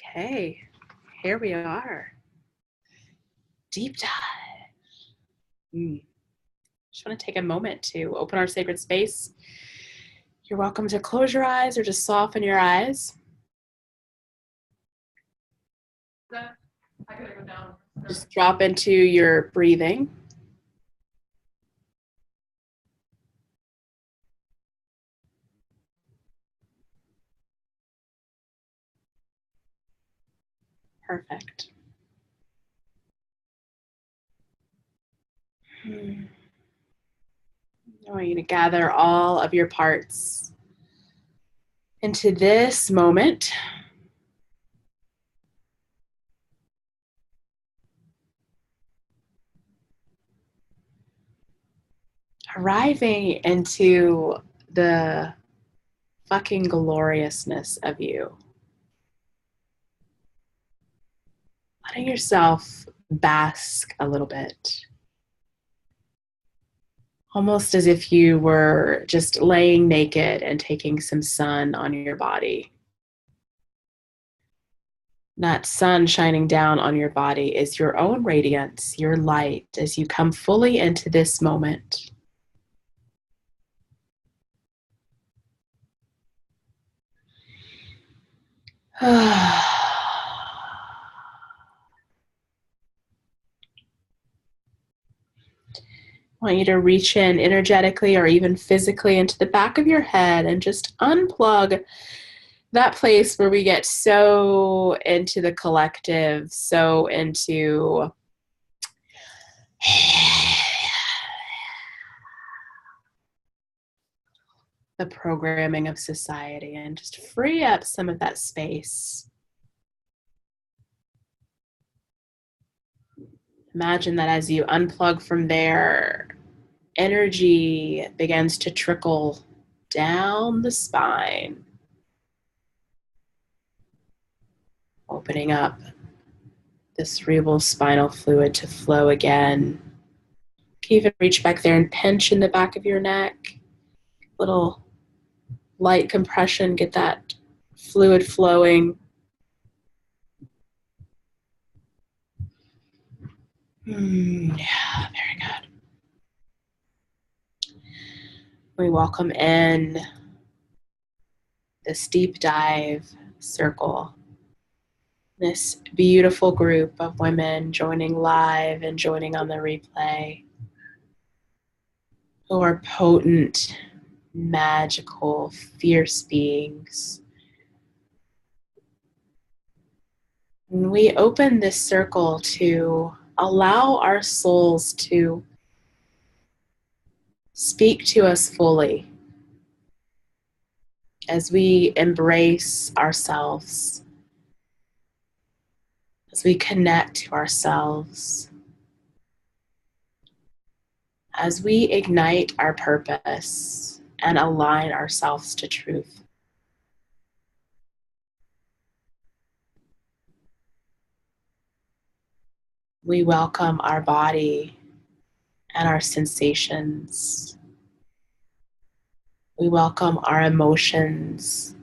Okay, here we are. Deep dive. Just want to take a moment to open our sacred space. You're welcome to close your eyes or just soften your eyes. I gotta go down. Just drop into your breathing. Perfect. I want you to gather all of your parts into this moment. Arriving into the fucking gloriousness of you. Letting yourself bask a little bit. Almost as if you were just laying naked and taking some sun on your body. That sun shining down on your body is your own radiance, your light, as you come fully into this moment. I want you to reach in energetically or even physically into the back of your head and just unplug that place where we get so into the collective, so into the programming of society, and just free up some of that space. Imagine that as you unplug from there, energy begins to trickle down the spine, opening up the cerebral spinal fluid to flow again. You can even reach back there and pinch in the back of your neck. Little light compression, get that fluid flowing. Yeah, very good. We welcome in this deep dive circle. This beautiful group of women joining live and joining on the replay, who are potent, magical, fierce beings. And we open this circle to allow our souls to speak to us fully as we embrace ourselves, as we connect to ourselves, as we ignite our purpose and align ourselves to truth. We welcome our body and our sensations. We welcome our emotions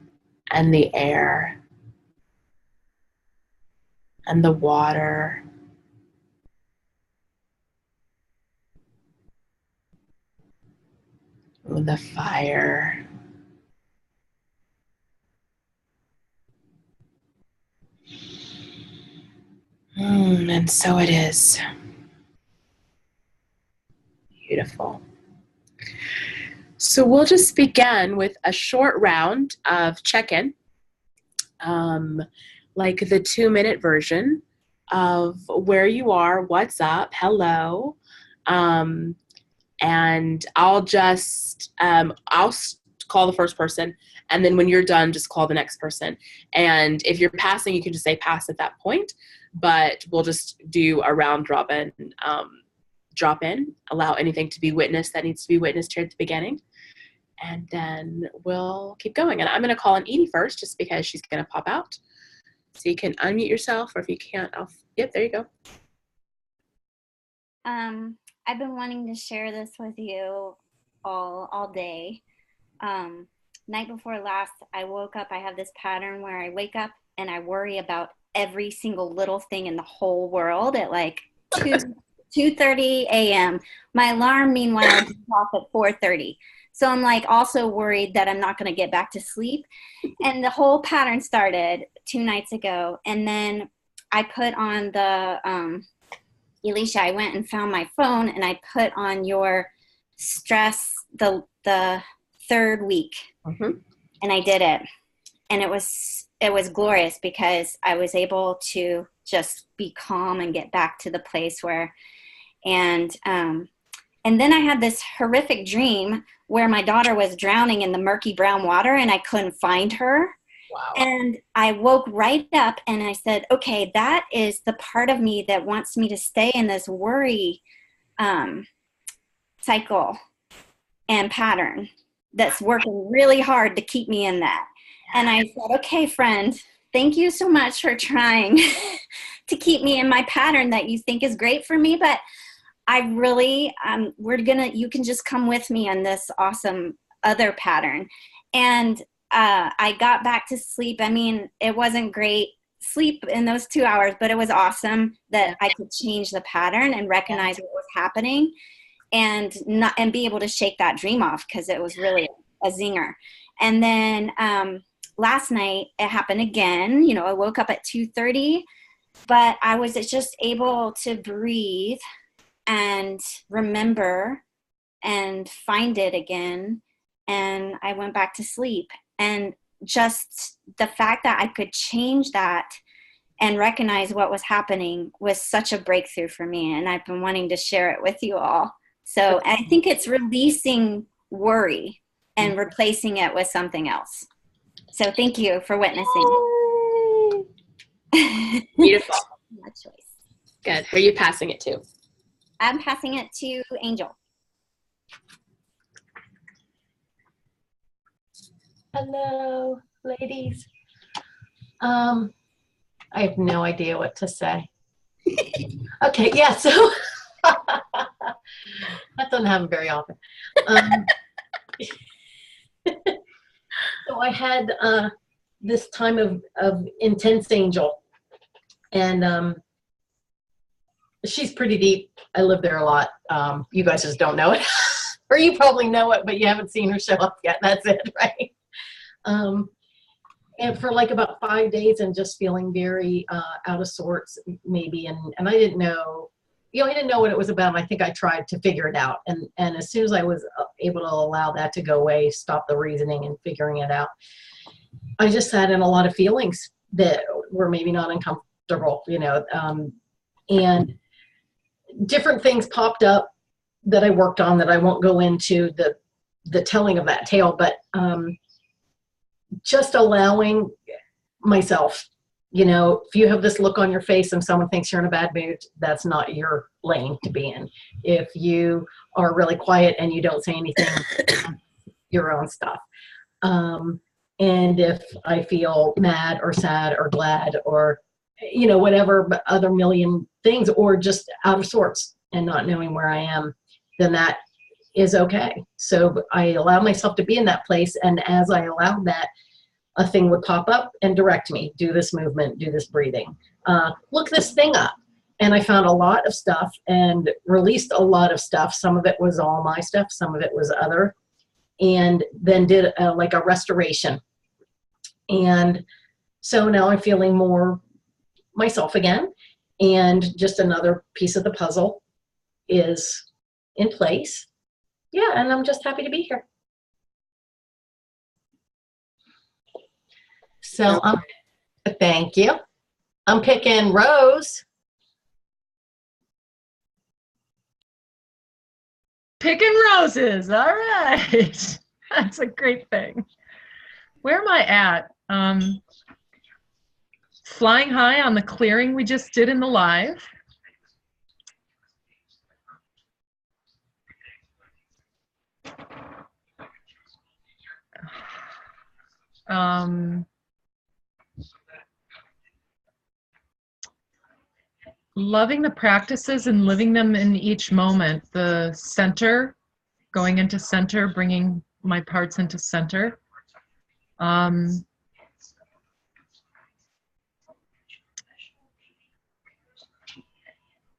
and the air and the water. The fire. And so it is. Beautiful. So we'll just begin with a short round of check-in, like the 2-minute version of where you are, what's up, hello, and I'll just, I'll call the first person, and then when you're done, just call the next person. And if you're passing, you can just say pass at that point, but we'll just do a round robin, drop in, allow anything to be witnessed that needs to be witnessed here at the beginning. And then we'll keep going. And I'm going to call on Edie first, just because she's going to pop out. So you can unmute yourself, or if you can't, yep, there you go. I've been wanting to share this with you all day. Night before last, I woke up. I have this pattern where I wake up and I worry about every single little thing in the whole world at like 2:30 a.m. My alarm, meanwhile, goes off at 4:30. So I'm like also worried that I'm not going to get back to sleep. And the whole pattern started 2 nights ago. And then I put on the, Elisha, I went and found my phone and I put on your stress, the 3rd week. Mm-hmm. And I did it. And it was glorious because I was able to just be calm and get back to the place where, and then I had this horrific dream where my daughter was drowning in the murky brown water and I couldn't find her. Wow. And I woke right up and I said, okay, that is the part of me that wants me to stay in this worry cycle and pattern that's working really hard to keep me in that. And I said, okay, friend, thank you so much for trying to keep me in my pattern that you think is great for me. But I really, you can just come with me on this awesome other pattern. And I got back to sleep. I mean, it wasn't great sleep in those 2 hours, but it was awesome that I could change the pattern and recognize what was happening and be able to shake that dream off, because it was really a zinger. And then last night it happened again. You know, I woke up at 2:30, but I was just able to breathe and remember and find it again. And I went back to sleep. And just the fact that I could change that and recognize what was happening was such a breakthrough for me. And I've been wanting to share it with you all. So I think it's releasing worry and replacing it with something else. So thank you for witnessing. Beautiful. My choice. Good. Who are you passing it to? I'm passing it to Angel. Hello, ladies. I have no idea what to say. Okay, yeah, so that doesn't happen very often. So I had this time of intense Angel, and she's pretty deep. I live there a lot. You guys just don't know it, or you probably know it, but you haven't seen her show up yet. That's it, right? And for like about 5 days and just feeling very out of sorts maybe. And I didn't know, I didn't know what it was about. And I think I tried to figure it out. And as soon as I was able to allow that to go away, stop the reasoning and figuring it out, I just sat in a lot of feelings that were maybe not uncomfortable, and different things popped up that I worked on that I won't go into the telling of that tale, but just allowing myself, if you have this look on your face and someone thinks you're in a bad mood, that's not your lane to be in. If you are really quiet and you don't say anything, your own stuff. And if I feel mad or sad or glad or, whatever other million things, or just out of sorts and not knowing where I am, then that is okay. So I allow myself to be in that place. And as I allowed that, a thing would pop up and direct me, do this movement, do this breathing, look this thing up. And I found a lot of stuff and released a lot of stuff. Some of it was all my stuff. Some of it was other. And then did like a restoration. And so now I'm feeling more myself again. And just another piece of the puzzle is in place. Yeah, and I'm just happy to be here. So thank you. I'm picking Rose. Picking roses. All right. That's a great thing. Where am I at? Flying high on the clearing we just did in the live. Loving the practices and living them in each moment. The center, going into center, bringing my parts into center.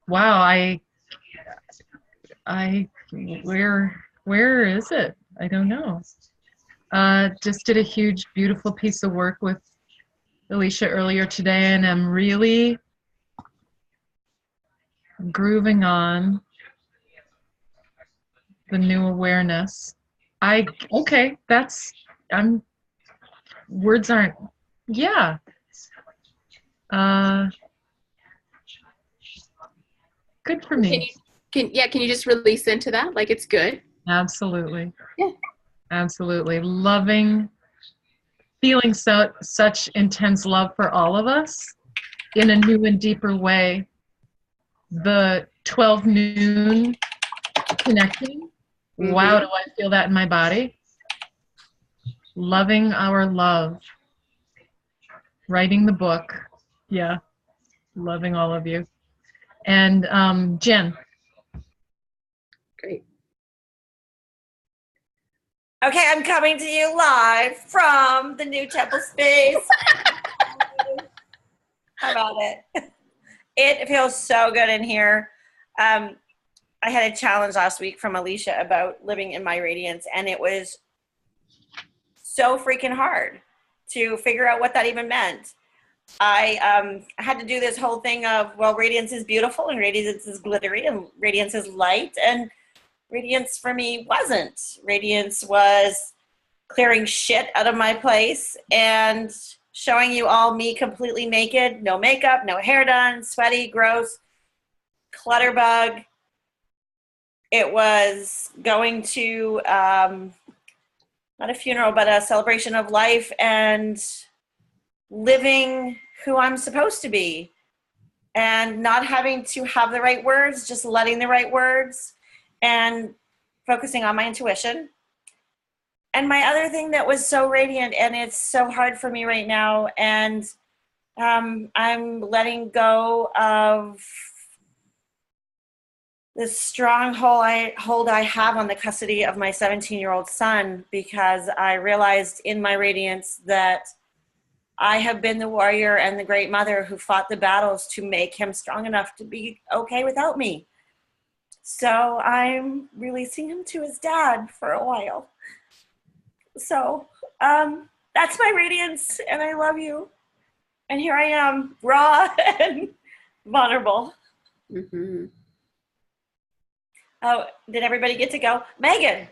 wow, where is it? I don't know. Just did a huge, beautiful piece of work with Alicia earlier today, and I'm really grooving on the new awareness. Okay, words aren't, yeah. Good for Can me. can you just release into that? Like it's good. Absolutely. Yeah. Absolutely. Feeling such intense love for all of us in a new and deeper way. The 12 noon connection. Wow, do I feel that in my body? Loving our love. Writing the book. Yeah. Loving all of you. And Jen. Great. Okay, I'm coming to you live from the new temple space. How about it? It feels so good in here. I had a challenge last week from Alicia about living in my radiance, and it was so freaking hard to figure out what that even meant. I had to do this whole thing of, well, radiance is beautiful, and radiance is glittery, and radiance is light, and radiance for me wasn't. Radiance was clearing shit out of my place and showing you all me completely naked, no makeup, no hair done, sweaty, gross, clutter bug. It was going to, not a funeral, but a celebration of life and living who I'm supposed to be and not having to have the right words, just letting the right words and focusing on my intuition. And my other thing that was so radiant, and it's so hard for me right now, and I'm letting go of the stronghold I have on the custody of my 17-year-old son, because I realized in my radiance that I have been the warrior and the great mother who fought the battles to make him strong enough to be okay without me. So I'm releasing him to his dad for a while. So that's my radiance, and I love you. And here I am, raw and vulnerable. Mm-hmm. Oh, did everybody get to go? Megan.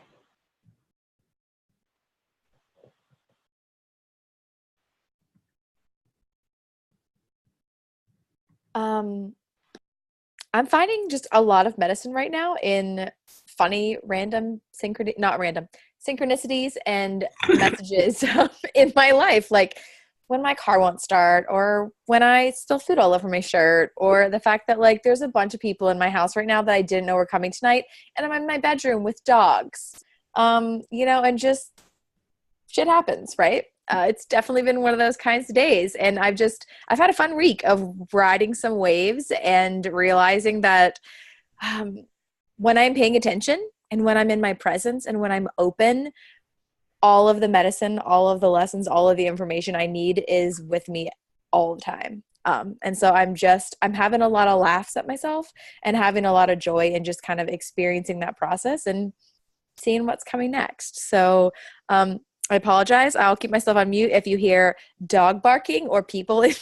I'm finding just a lot of medicine right now in funny, synchronicities and messages in my life. Like when my car won't start, or when I spill food all over my shirt, or the fact that like there's a bunch of people in my house right now that I didn't know were coming tonight, and I'm in my bedroom with dogs. And just shit happens, right? It's definitely been one of those kinds of days. And I've had a fun week of riding some waves and realizing that when I'm paying attention and when I'm in my presence and when I'm open, all of the medicine, all of the lessons, all of the information I need is with me all the time. And so I'm having a lot of laughs at myself and having a lot of joy and just kind of experiencing that process and seeing what's coming next. So, I apologize. I'll keep myself on mute if you hear dog barking or people in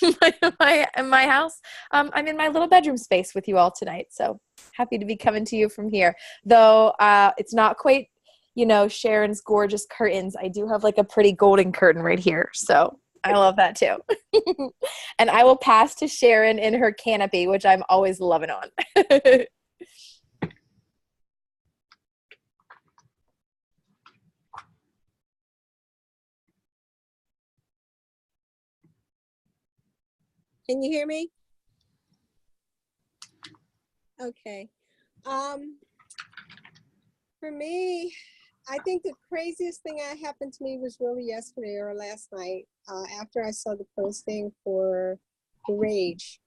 my house. I'm in my little bedroom space with you all tonight, so happy to be coming to you from here. Though it's not quite, Sharon's gorgeous curtains. I do have like a pretty golden curtain right here, so I love that too. And I will pass to Sharon in her canopy, which I'm always loving on. Can you hear me? Okay. For me, I think the craziest thing that happened to me was really yesterday or last night, after I saw the posting for the rage.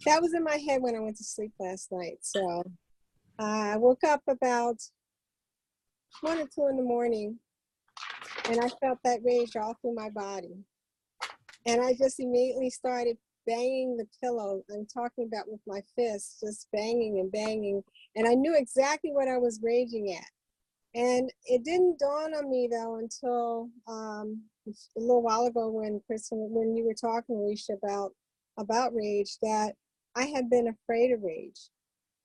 That was in my head when I went to sleep last night. So I woke up about 1 or 2 in the morning, and I felt that rage all through my body. And I just immediately started banging the pillow. I'm talking about with my fists, just banging and banging. And I knew exactly what I was raging at. And it didn't dawn on me though until a little while ago when Kristen, when you were talking, Alicia, about rage, that I had been afraid of rage.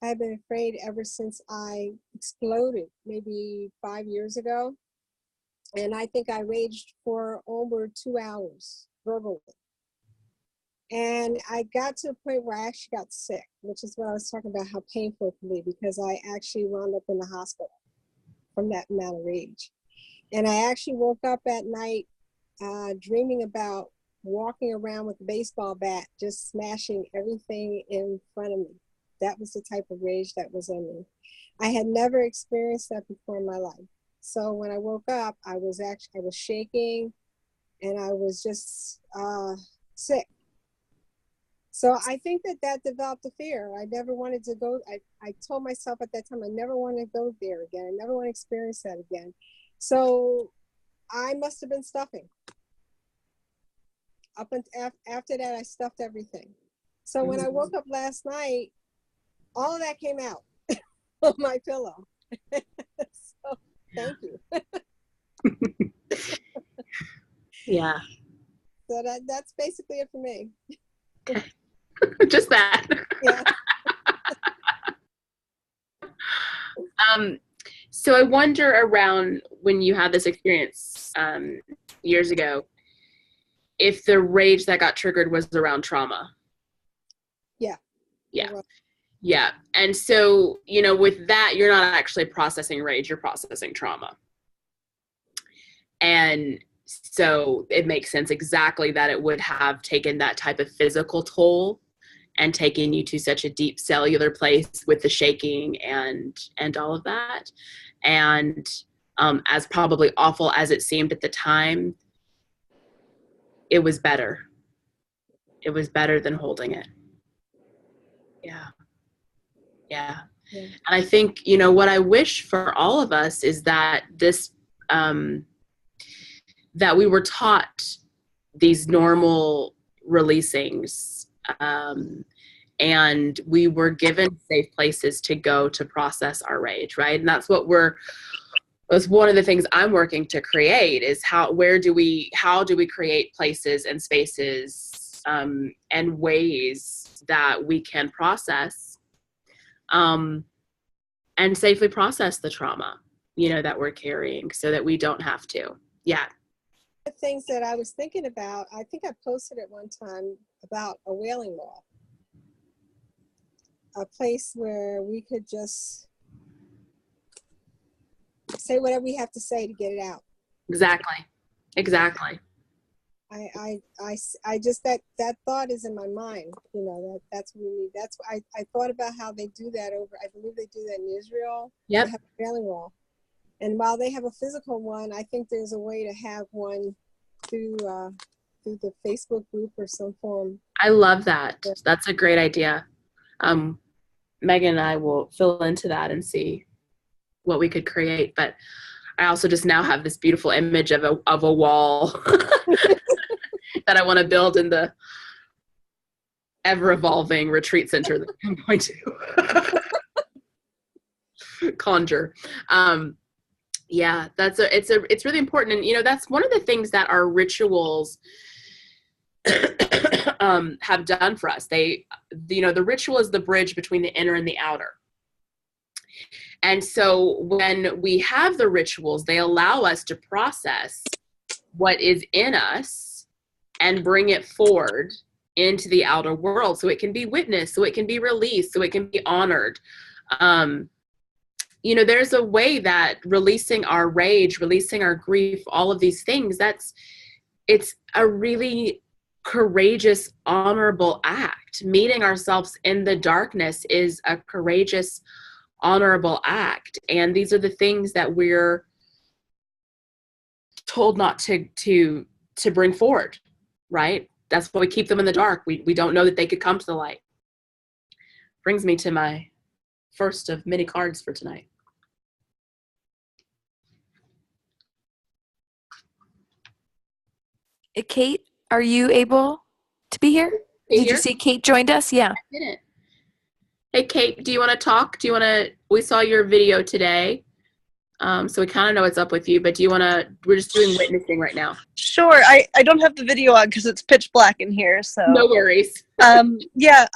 I had been afraid ever since I exploded, maybe 5 years ago. And I think I raged for over 2 hours verbally. And I got to a point where I actually got sick, which is what I was talking about, how painful it can be, because I actually wound up in the hospital from that amount of rage. And I actually woke up at night dreaming about walking around with a baseball bat, just smashing everything in front of me. That was the type of rage that was in me. I had never experienced that before in my life. So when I woke up, I was shaking, and I was just sick. So I think that developed a fear. I never wanted to go. I told myself at that time, I never want to go there again. I never want to experience that again. So I must have been stuffing. After that, I stuffed everything. So when I woke up last night, all of that came out on my pillow. So thank you. Yeah. So that's basically it for me. Just that. Yeah. So I wonder, around when you had this experience years ago, if the rage that got triggered was around trauma. Yeah. Yeah. Yeah. And so, with that, you're not actually processing rage, you're processing trauma. And so it makes sense exactly that it would have taken that type of physical toll and taken you to such a deep cellular place with the shaking and all of that. And as probably awful as it seemed at the time, it was better. It was better than holding it. Yeah. Yeah. And I think, what I wish for all of us is that this, that we were taught these normal releasings, and we were given safe places to go to process our rage, right? And that's one of the things I'm working to create, is how do we create places and spaces and ways that we can process and safely process the trauma, that we're carrying, so that we don't have to. Yeah. The things that I was thinking about, I think I posted it one time about a wailing wall, a place where we could just say whatever we have to say to get it out. Exactly. I just, that thought is in my mind, that's what we need. That's why I thought about how they do that I believe they do that in Israel. Yep. They have a wailing wall. And while they have a physical one, I think there's a way to have one through the Facebook group or some form. I love that. That's a great idea. Megan and I will fill into that and see what we could create. But I also just now have this beautiful image of a wall that I want to build in the ever-evolving retreat center that I'm going to conjure. Yeah, it's really important. And, that's one of the things that our rituals have done for us. The ritual is the bridge between the inner and the outer. And so when we have the rituals, they allow us to process what is in us and bring it forward into the outer world, so it can be witnessed, so it can be released, so it can be honored. There's a way that releasing our rage, releasing our grief, all of these things, it's a really courageous, honorable act. Meeting ourselves in the darkness is a courageous, honorable act. And these are the things that we're told not to bring forward, right? That's why we keep them in the dark. We don't know that they could come to the light. Brings me to my first of many cards for tonight. Kate, are you able to be here? Kate Did you here? see Kate joined us? Yeah. I didn't. Hey, Kate, do you want to talk? We saw your video today, so we kind of know what's up with you, but we're just doing witnessing right now. Sure. I don't have the video on because it's pitch black in here. So No worries. yeah,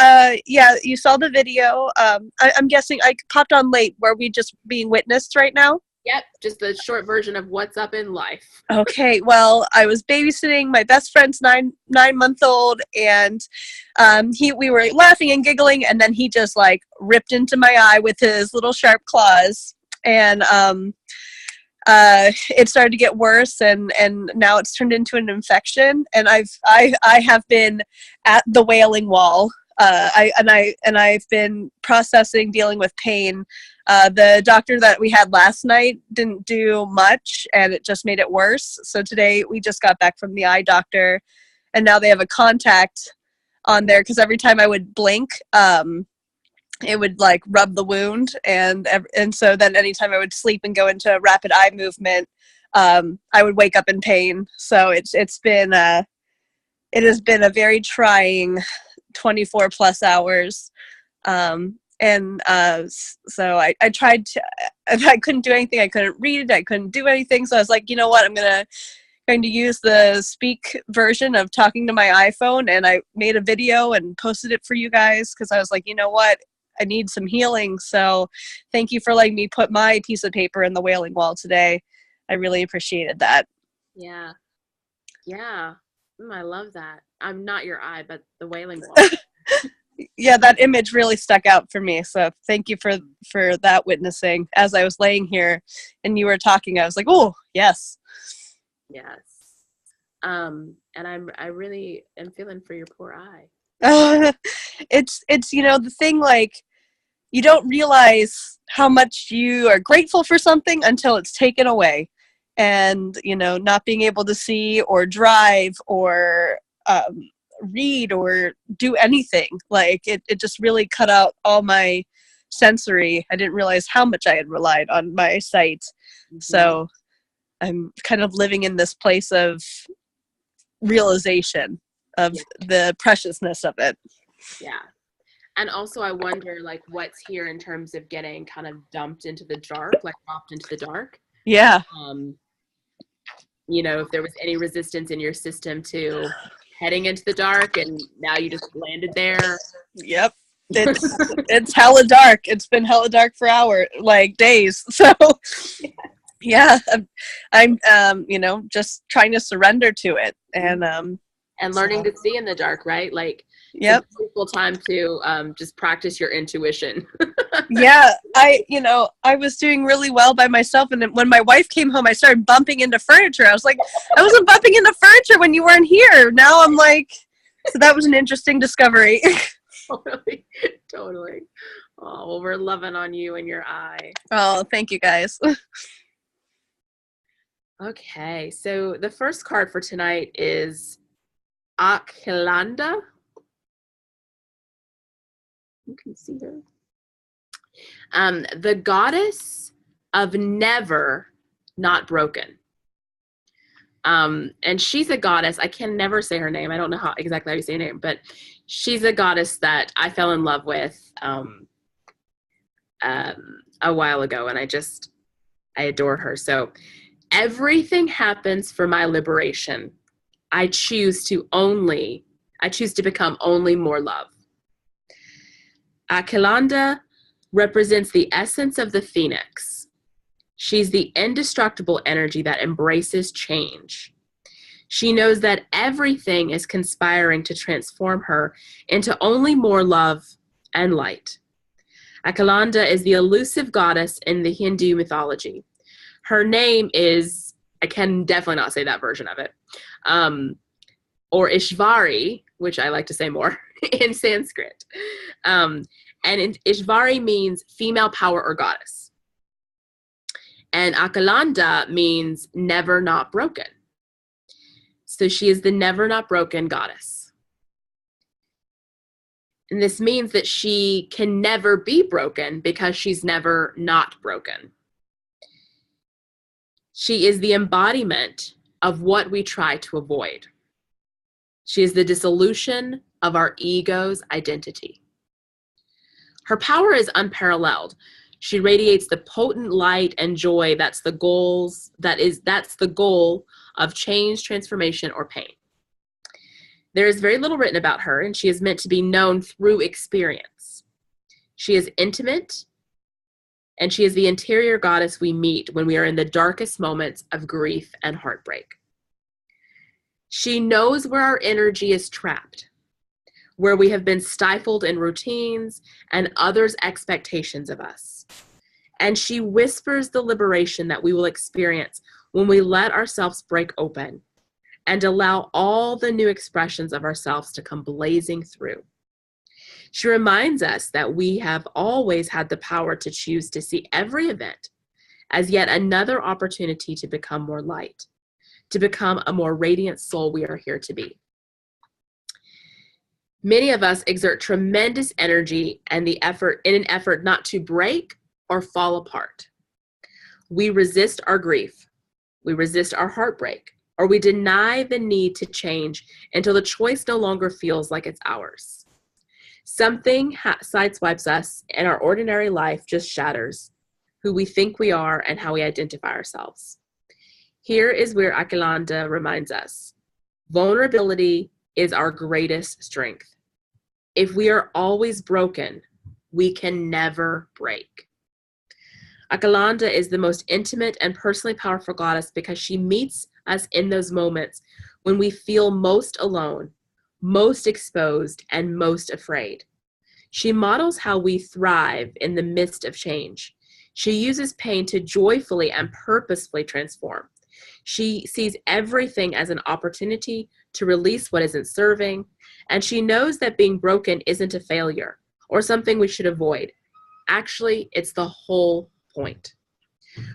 you saw the video. I'm guessing I popped on late. Were we just being witnessed right now? Yep, just the short version of what's up in life. Okay, well, I was babysitting my best friend's nine-month-old, and we were laughing and giggling, and then he just like ripped into my eye with his little sharp claws, and it started to get worse, and now it's turned into an infection, and I have been at the Wailing Wall. I've been processing, dealing with pain. The doctor that we had last night didn't do much, and it just made it worse. So today we just got back from the eye doctor, and now they have a contact on there because every time I would blink, it would like rub the wound, and so then anytime I would sleep and go into rapid eye movement, I would wake up in pain. So it has been a very trying 24 plus hours. So I tried to, I couldn't do anything. I couldn't read. I couldn't do anything. So I was like, you know what? I'm going to use the speak version of talking to my iPhone. And I made a video and posted it for you guys. Cause I was like, you know what? I need some healing. So thank you for letting me put my piece of paper in the Wailing Wall today. I really appreciated that. Yeah. Yeah. I love that. I'm not your eye, but the Wailing Wall. Yeah, that image really stuck out for me. So thank you for that witnessing. As I was laying here and you were talking, I was like, oh, yes. Yes. And I really am feeling for your poor eye. It's the thing, like, you don't realize how much you are grateful for something until it's taken away. And, not being able to see or drive or read or do anything, like it just really cut out all my sensory. I didn't realize how much I had relied on my sight. Mm-hmm. So I'm kind of living in this place of realization of the preciousness of it. Yeah. And also I wonder like what's here in terms of getting kind of dumped into the dark, like dropped into the dark. Yeah. If there was any resistance in your system to heading into the dark and now you just landed there. Yep. It's hella dark. It's been hella dark for days. So yeah, I'm just trying to surrender to it and learning to see in the dark, right? Like, yep. It's a beautiful time to just practice your intuition. Yeah, I was doing really well by myself, and then when my wife came home, I started bumping into furniture. I was like, I wasn't bumping into furniture when you weren't here. Now I'm like, so that was an interesting discovery. Totally. Oh, well, we're loving on you and your eye. Oh, thank you guys. Okay, so the first card for tonight is Akilanda. You can see her. The goddess of never not broken. And she's a goddess. I can never say her name. I don't know exactly how you say her name, but she's a goddess that I fell in love with a while ago, and I adore her. So everything happens for my liberation. I choose to become only more love. Akilanda represents the essence of the phoenix. She's the indestructible energy that embraces change. She knows that everything is conspiring to transform her into only more love and light. Akilanda is the elusive goddess in the Hindu mythology. Her name is, I can definitely not say that version of it, or Ishvari, which I like to say more in Sanskrit. And Ishvari means female power or goddess. And Akilanda means never not broken. So she is the never not broken goddess. And this means that she can never be broken because she's never not broken. She is the embodiment of what we try to avoid. She is the dissolution of our ego's identity. Her power is unparalleled. She radiates the potent light and joy that's the goal of change, transformation, or pain. There is very little written about her, and she is meant to be known through experience. She is intimate, and she is the interior goddess we meet when we are in the darkest moments of grief and heartbreak. She knows where our energy is trapped, where we have been stifled in routines and others' expectations of us. And she whispers the liberation that we will experience when we let ourselves break open and allow all the new expressions of ourselves to come blazing through. She reminds us that we have always had the power to choose to see every event as yet another opportunity to become more light, to become a more radiant soul we are here to be. Many of us exert tremendous energy and in an effort not to break or fall apart. We resist our grief, we resist our heartbreak, or we deny the need to change until the choice no longer feels like it's ours. Something sideswipes us, and our ordinary life just shatters who we think we are and how we identify ourselves. Here is where Akilanda reminds us, vulnerability is our greatest strength. If we are always broken, we can never break. Akilanda is the most intimate and personally powerful goddess because she meets us in those moments when we feel most alone, most exposed, and most afraid. She models how we thrive in the midst of change. She uses pain to joyfully and purposefully transform. She sees everything as an opportunity to release what isn't serving, and she knows that being broken isn't a failure or something we should avoid. Actually, it's the whole point.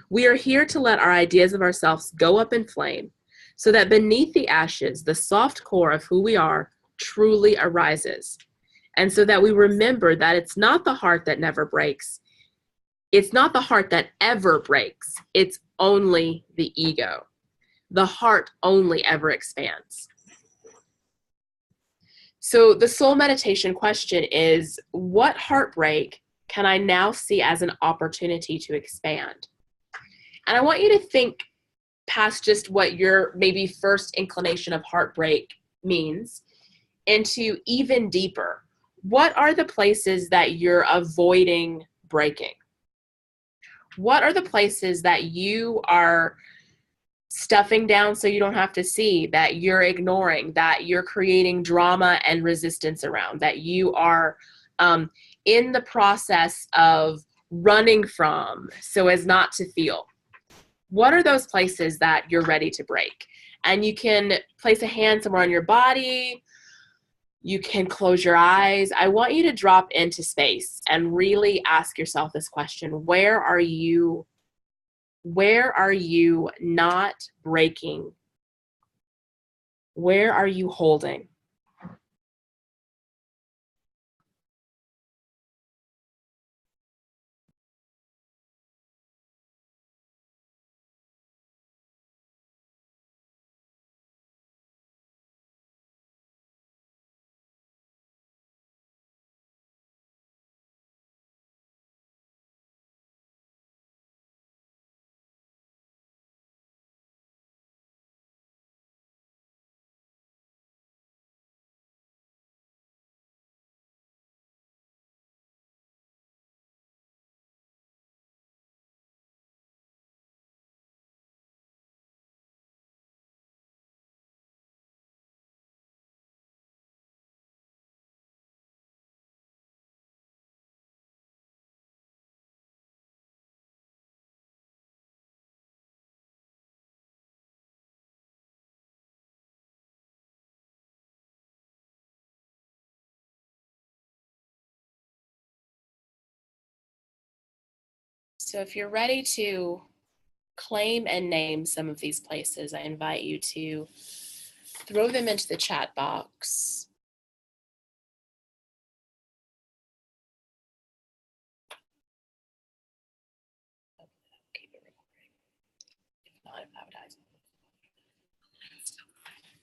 We are here to let our ideas of ourselves go up in flame so that beneath the ashes, the soft core of who we are truly arises. And so that we remember that it's not the heart that never breaks. It's not the heart that ever breaks. It's only the ego. The heart only ever expands. So the soul meditation question is, what heartbreak can I now see as an opportunity to expand? And I want you to think past just what your maybe first inclination of heartbreak means into even deeper. What are the places that you're avoiding breaking? What are the places that you are stuffing down so you don't have to see, that you're ignoring, that you're creating drama and resistance around, that you are in the process of running from so as not to feel? What are those places that you're ready to break? And you can place a hand somewhere on your body. You can close your eyes. I want you to drop into space and really ask yourself this question. Where are you not breaking? Where are you holding? So if you're ready to claim and name some of these places, I invite you to throw them into the chat box.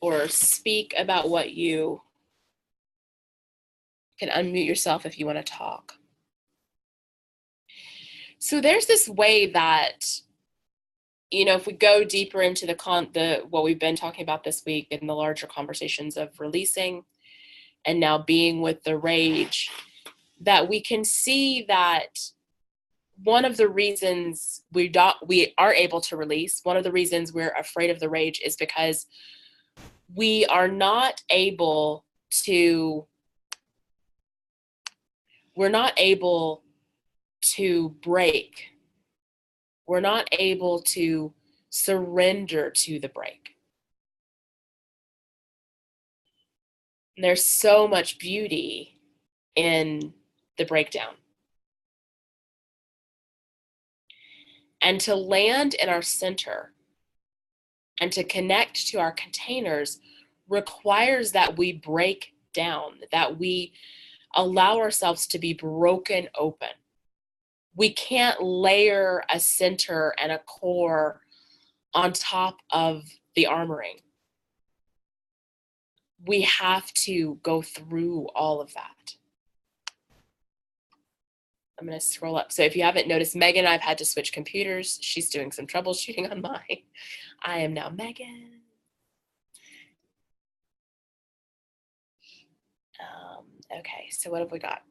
Or speak about what you can unmute yourself if you want to talk. So there's this way that, you know, if we go deeper into the what we've been talking about this week in the larger conversations of releasing and now being with the rage, that we can see that one of the reasons we are able to release, one of the reasons we're afraid of the rage is because we are not able to break. We're not able to surrender to the break. And there's so much beauty in the breakdown. And to land in our center and to connect to our containers requires that we break down, that we allow ourselves to be broken open. We can't layer a center and a core on top of the armoring. We have to go through all of that. I'm going to scroll up. So if you haven't noticed, Megan and I have had to switch computers. She's doing some troubleshooting on mine. I am now Megan. Okay, so what have we got?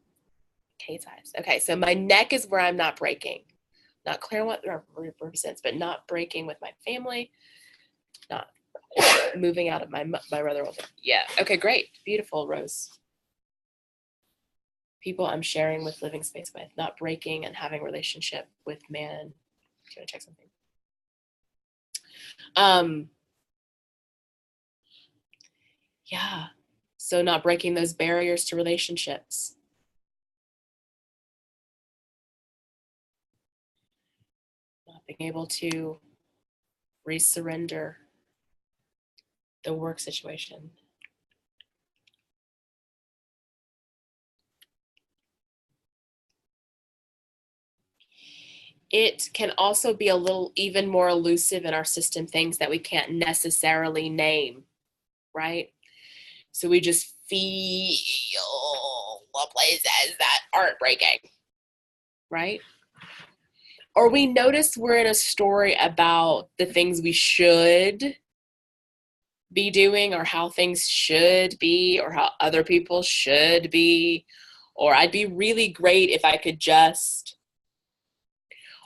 Kate's eyes. Okay, so my neck is where I'm not breaking. Not clear what it represents, but not breaking with my family. Not moving out of my brother. Yeah, okay, great. Beautiful, Rose. People I'm sharing with, living space with, not breaking and having relationship with man. Do you want to check something? Yeah, so not breaking those barriers to relationships. Not being able to resurrender the work situation. It can also be a little even more elusive in our system, things that we can't necessarily name, right? So we just feel the places that aren't breaking, right? Or we notice we're in a story about the things we should be doing, or how things should be, or how other people should be, or I'd be really great if I could just.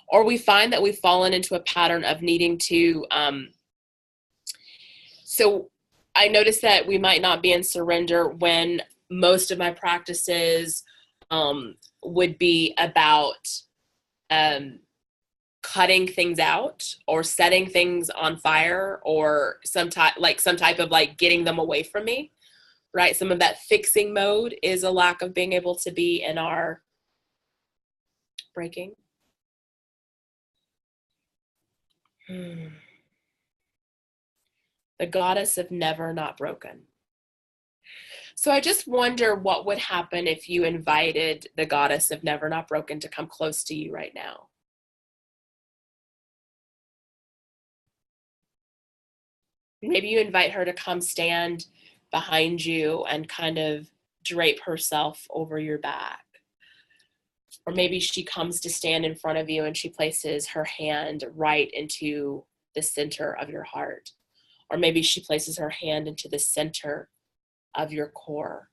Or we find that we've fallen into a pattern of needing to, so I noticed that we might not be in surrender when most of my practices would be about cutting things out or setting things on fire, or some type of like getting them away from me, right? Some of that fixing mode is a lack of being able to be in our breaking. The goddess of never not broken. So I just wonder what would happen if you invited the goddess of never not broken to come close to you right now. Maybe you invite her to come stand behind you and kind of drape herself over your back. Or maybe she comes to stand in front of you and she places her hand right into the center of your heart. Or maybe she places her hand into the center of your core.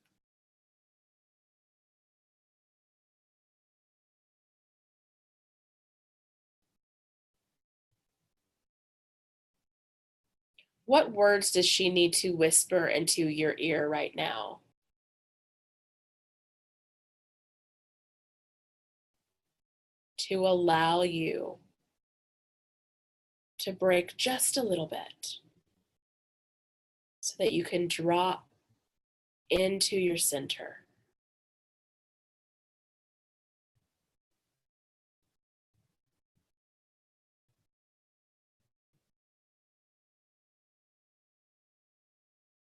What words does she need to whisper into your ear right now? To allow you to break just a little bit so that you can drop into your center.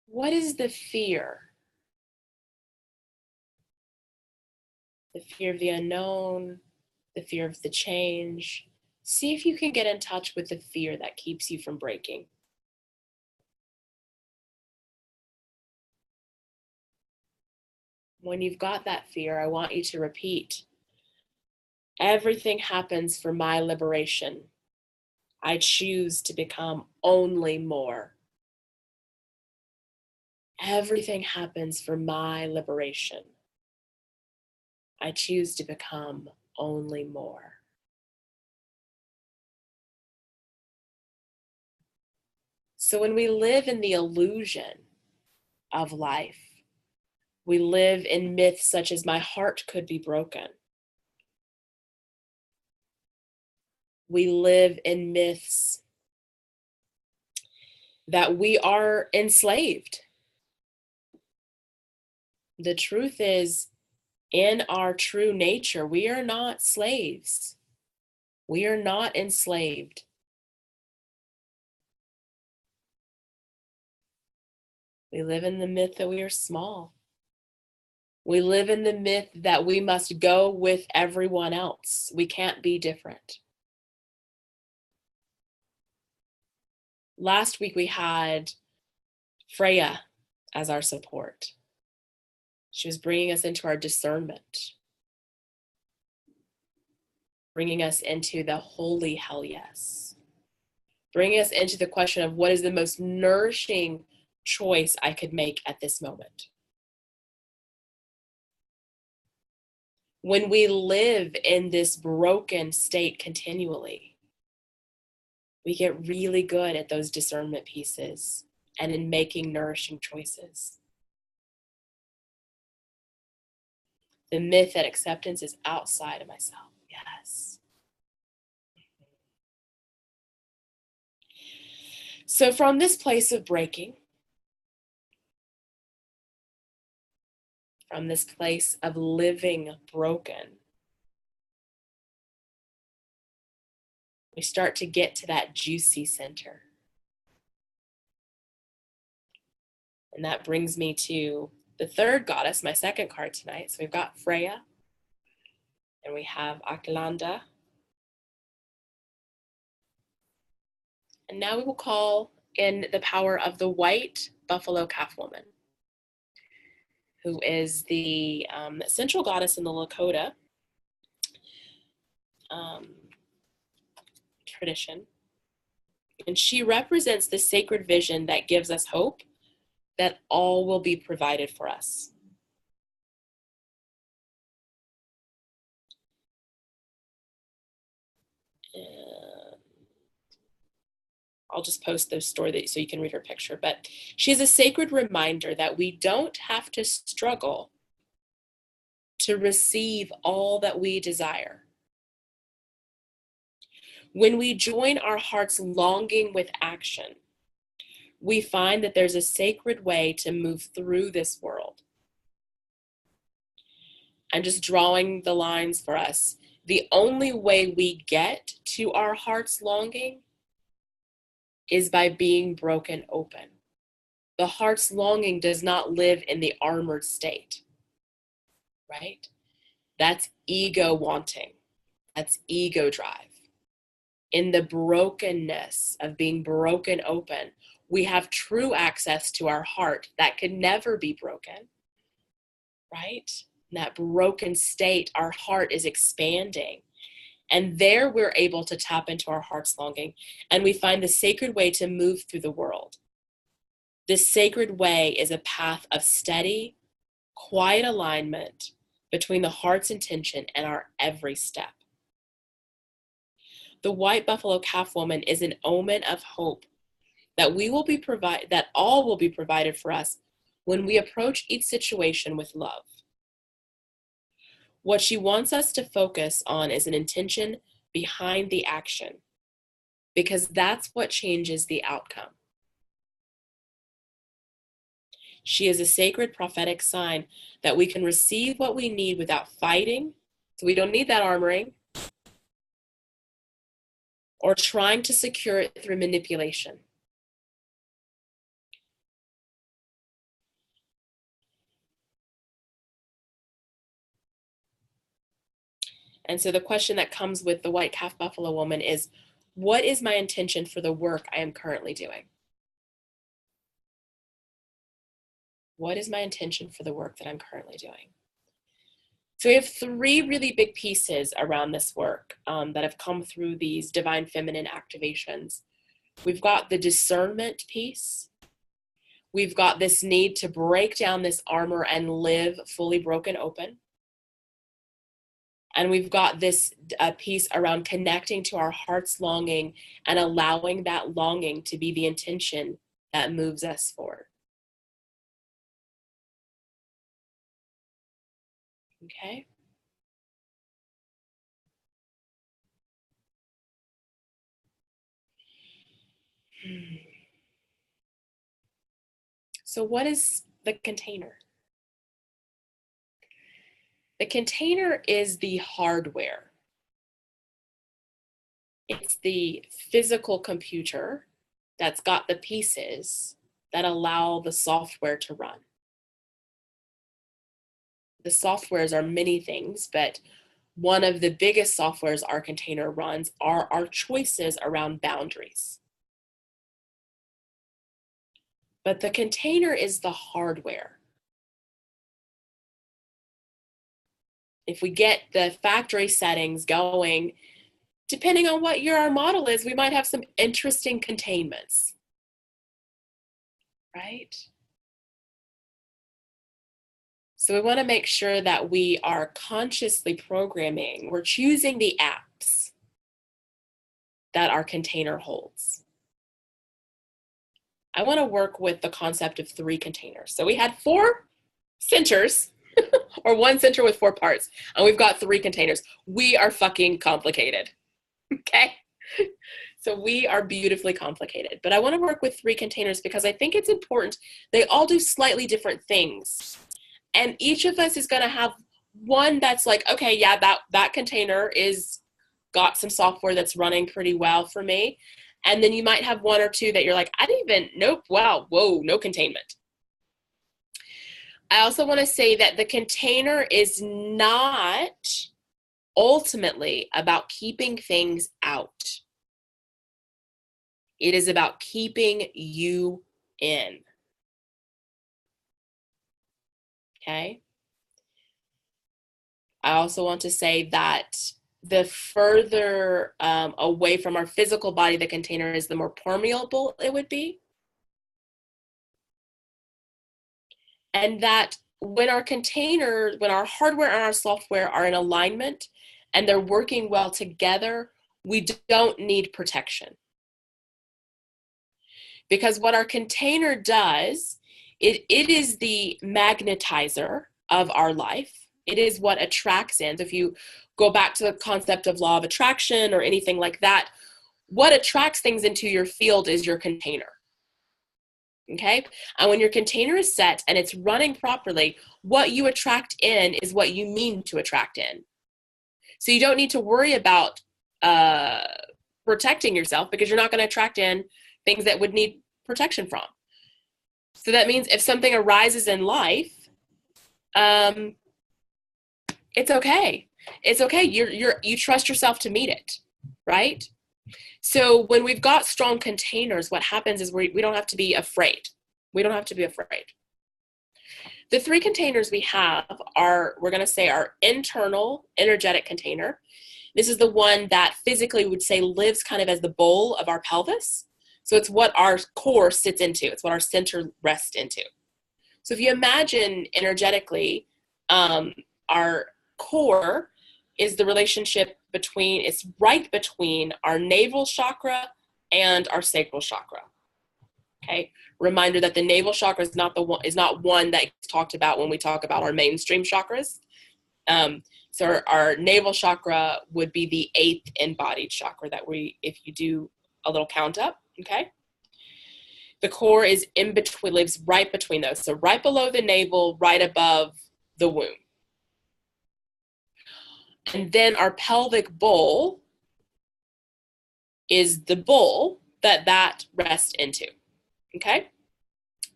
What is the fear? The fear of the unknown, the fear of the change. See if you can get in touch with the fear that keeps you from breaking. When you've got that fear, I want you to repeat, everything happens for my liberation. I choose to become only more. Everything happens for my liberation. I choose to become only more. So when we live in the illusion of life, we live in myths such as my heart could be broken. We live in myths that we are enslaved. The truth is, in our true nature, we are not slaves. We are not enslaved. We live in the myth that we are small. We live in the myth that we must go with everyone else. We can't be different. Last week we had Freya as our support. She was bringing us into our discernment, bringing us into the holy hell yes, bringing us into the question of what is the most nourishing choice I could make at this moment. When we live in this broken state continually, we get really good at those discernment pieces and in making nourishing choices. The myth that acceptance is outside of myself. Yes. So from this place of breaking, from this place of living broken, we start to get to that juicy center. And that brings me to the third goddess, my second card tonight. So we've got Freya, and we have Atalanta. And now we will call in the power of the white buffalo calf woman, who is the central goddess in the Lakota tradition. And she represents the sacred vision that gives us hope that all will be provided for us. I'll just post the story so you can read her picture. But she is a sacred reminder that we don't have to struggle to receive all that we desire. When we join our heart's longing with action, we find that there's a sacred way to move through this world. And just drawing the lines for us, the only way we get to our heart's longing is by being broken open. The heart's longing does not live in the armored state, right? That's ego wanting. That's ego drive. In the brokenness of being broken open, we have true access to our heart that could never be broken, right? In that broken state, our heart is expanding. And there we're able to tap into our heart's longing, and we find the sacred way to move through the world. This sacred way is a path of steady, quiet alignment between the heart's intention and our every step. The white buffalo calf woman is an omen of hope that that all will be provided for us when we approach each situation with love. What she wants us to focus on is an intention behind the action, because that's what changes the outcome. She is a sacred prophetic sign that we can receive what we need without fighting, so we don't need that armoring, or trying to secure it through manipulation. And so the question that comes with the white calf buffalo woman is, what is my intention for the work I am currently doing? What is my intention for the work that I'm currently doing? So we have three really big pieces around this work that have come through these divine feminine activations. We've got the discernment piece. We've got this need to break down this armor and live fully broken open. And we've got this piece around connecting to our heart's longing and allowing that longing to be the intention that moves us forward. Okay. So what is the container? The container is the hardware. It's the physical computer that's got the pieces that allow the software to run. The softwares are many things, but one of the biggest softwares our container runs are our choices around boundaries. But the container is the hardware. If we get the factory settings going, depending on what our model is, we might have some interesting containments, right? So we want to make sure that we are consciously programming. We're choosing the apps that our container holds. I want to work with the concept of 3 containers. So we had 4 centers, or 1 center with 4 parts, and we've got 3 containers. We are fucking complicated, okay? So we are beautifully complicated, but I want to work with 3 containers because I think it's important. They all do slightly different things, and each of us is going to have one that's like, okay, yeah, that container is got some software that's running pretty well for me. And then you might have 1 or 2 that you're like, I didn't even, nope, wow, whoa, no containment. I also want to say that the container is not ultimately about keeping things out. It is about keeping you in. Okay? I also want to say that the further away from our physical body the container is, the more permeable it would be. And that when our container, when our hardware and our software are in alignment and they're working well together, we don't need protection. Because what our container does, it is the magnetizer of our life. It is what attracts in. So if you go back to the concept of law of attraction or anything like that, what attracts things into your field is your container. Okay? And when your container is set and it's running properly, what you attract in is what you mean to attract in. So you don't need to worry about protecting yourself, because you're not going to attract in things that would need protection from. So that means if something arises in life, it's okay. It's okay. You trust yourself to meet it, right? So when we've got strong containers, what happens is we don't have to be afraid. We don't have to be afraid. The 3 containers we have are, we're going to say, our internal energetic container. This is the one that physically would say lives kind of as the bowl of our pelvis. So it's what our core sits into. It's what our center rests into. So if you imagine energetically, our core is the relationship between, it's right between our navel chakra and our sacral chakra. Okay. Reminder that the navel chakra is not one that is talked about when we talk about our mainstream chakras. So our navel chakra would be the 8th embodied chakra that if you do a little count up, okay? The core is in between, lives right between those. So right below the navel, right above the womb. And then our pelvic bowl is the bowl that rests into, okay?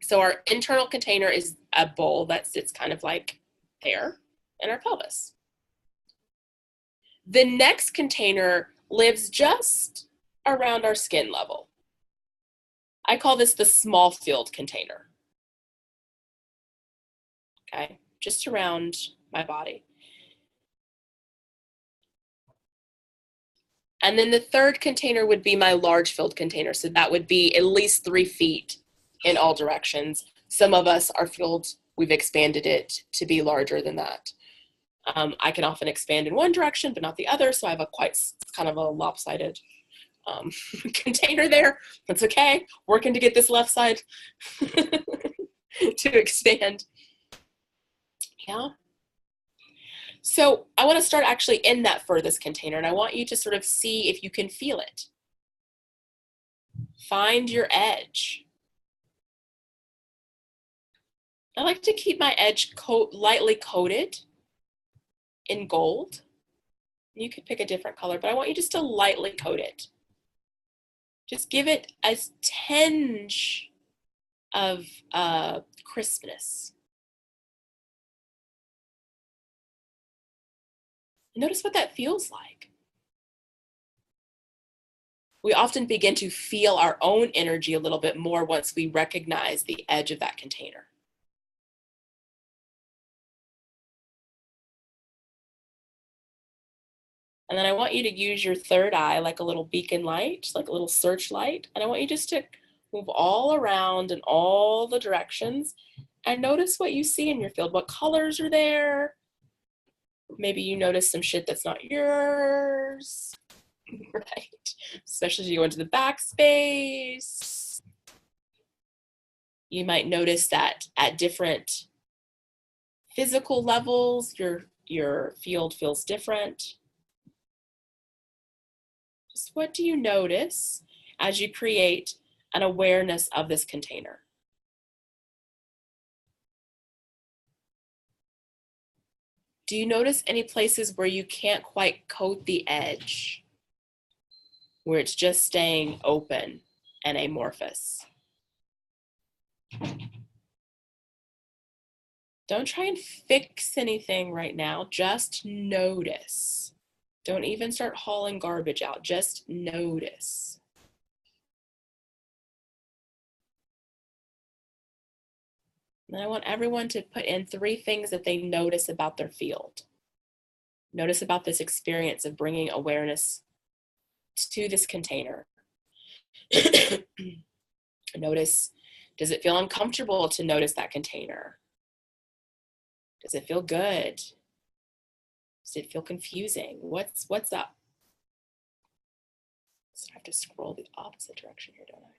So our internal container is a bowl that sits kind of like there in our pelvis. The next container lives just around our skin level. I call this the small field container. Okay, just around my body. And then the third container would be my large filled container. So that would be at least 3 feet in all directions. Some of us are filled, we've expanded it to be larger than that. I can often expand in one direction, but not the other. So I have a kind of a lopsided container there. That's okay. Working to get this left side to expand. Yeah. So I want to start actually in that furthest container, and I want you to sort of see if you can feel it. Find your edge. I like to keep my edge lightly coated in gold. You could pick a different color, but I want you just to lightly coat it. Just give it a tinge of crispness. Notice what that feels like. We often begin to feel our own energy a little bit more once we recognize the edge of that container. And then I want you to use your third eye like a little beacon light, like a little searchlight. And I want you just to move all around in all the directions and notice what you see in your field. What colors are there? Maybe you notice some shit that's not yours, right? Especially as you go into the backspace. You might notice that at different physical levels, your field feels different. Just what do you notice as you create an awareness of this container? Do you notice any places where you can't quite coat the edge, where it's just staying open and amorphous? Don't try and fix anything right now, just notice. Don't even start hauling garbage out, just notice. And I want everyone to put in 3 things that they notice about their field. Notice about this experience of bringing awareness to this container. Notice, does it feel uncomfortable to notice that container? Does it feel good? Does it feel confusing? What's up? So I have to scroll the opposite direction here, don't I?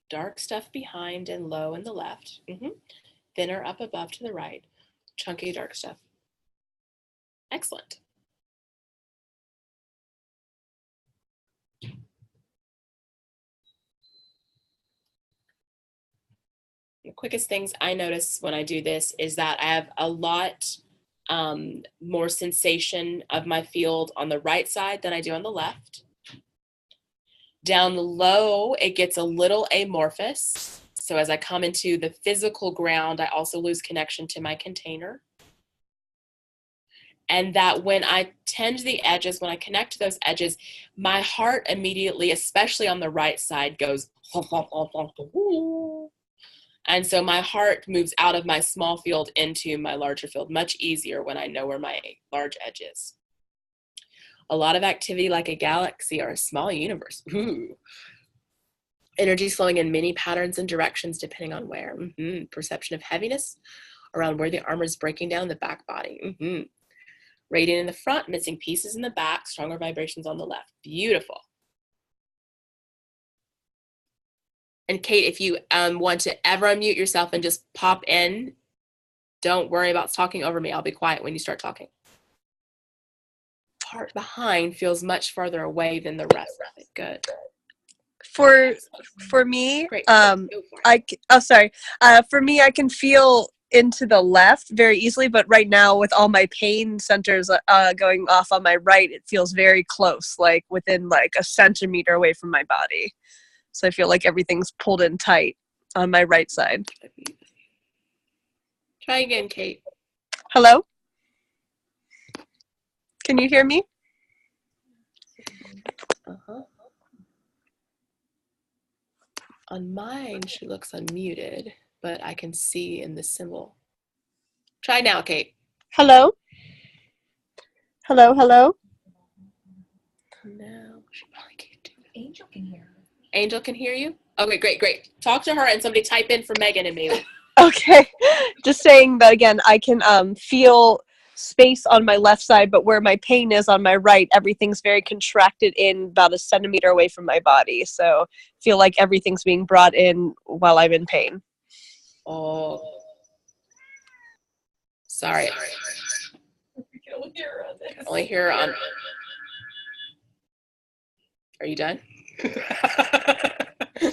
Dark stuff behind and low in the left. Thinner up above to the right. Chunky dark stuff. Excellent. The quickest things I notice when I do this is that I have a lot more sensation of my field on the right side than I do on the left. Down low, it gets a little amorphous. So as I come into the physical ground, I also lose connection to my container. And that when I tend the edges, when I connect to those edges, my heart immediately, especially on the right side, goes. And so my heart moves out of my small field into my larger field much easier when I know where my large edge is. A lot of activity like a galaxy or a small universe. Ooh. Energy flowing in many patterns and directions depending on where. Perception of heaviness around where the armor is breaking down the back body. Radiant in the front, missing pieces in the back, stronger vibrations on the left. Beautiful. And Kate, if you want to ever unmute yourself and just pop in, don't worry about talking over me. I'll be quiet when you start talking. Part behind feels much farther away than the rest of it. Good. For me, Great. for me, I can feel into the left very easily, but right now with all my pain centers going off on my right, it feels very close, like within like a centimeter away from my body. So I feel like everything's pulled in tight on my right side. Try again, Kate. Hello? Can you hear me? Uh-huh. On mine, she looks unmuted, but I can see in the symbol. Try now, Kate. Hello? Hello, hello? No, she probably can't do it. Angel can hear her. Angel can hear you? Okay, great. Talk to her and somebody type in for Megan and me. Okay. Just saying that again, I can feel space on my left side, but where my pain is on my right, everything's very contracted in about a centimeter away from my body. So feel like everything's being brought in while I'm in pain. Oh. Sorry. Only hear her on. Are you done?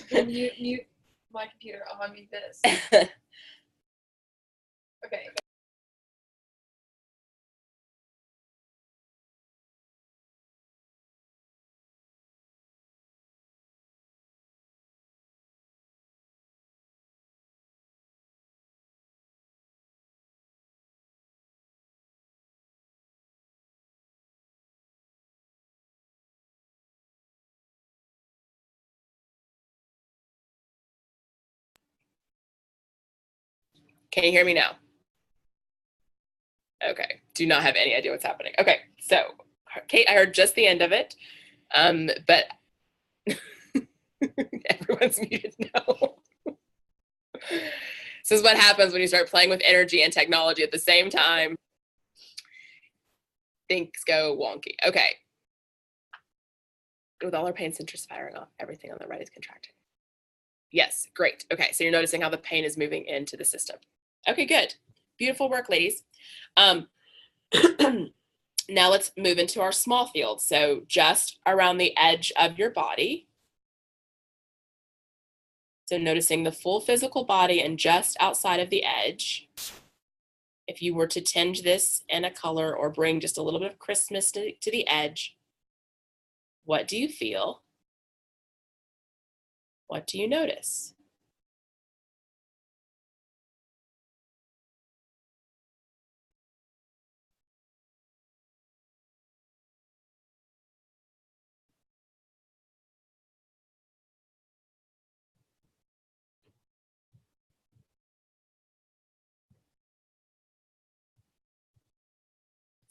Can you mute my computer? I'll unmute this. Okay. Can you hear me now? Okay. Do not have any idea what's happening. Okay. So, Kate, I heard just the end of it, but everyone's muted now. This is what happens when you start playing with energy and technology at the same time. Things go wonky. Okay. With all our pain centers firing off, everything on the right is contracting. Yes, great. Okay, so you're noticing how the pain is moving into the system. Okay, good. Beautiful work, ladies. Now let's move into our small field. So just around the edge of your body. So noticing the full physical body and just outside of the edge. If you were to tinge this in a color or bring just a little bit of crispness to the edge, what do you feel? What do you notice?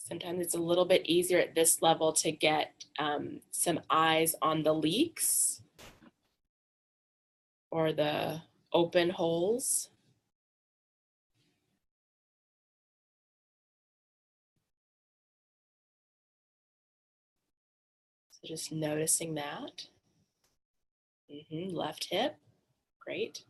Sometimes it's a little bit easier at this level to get some eyes on the leaks or the open holes. So just noticing that. Left hip, great.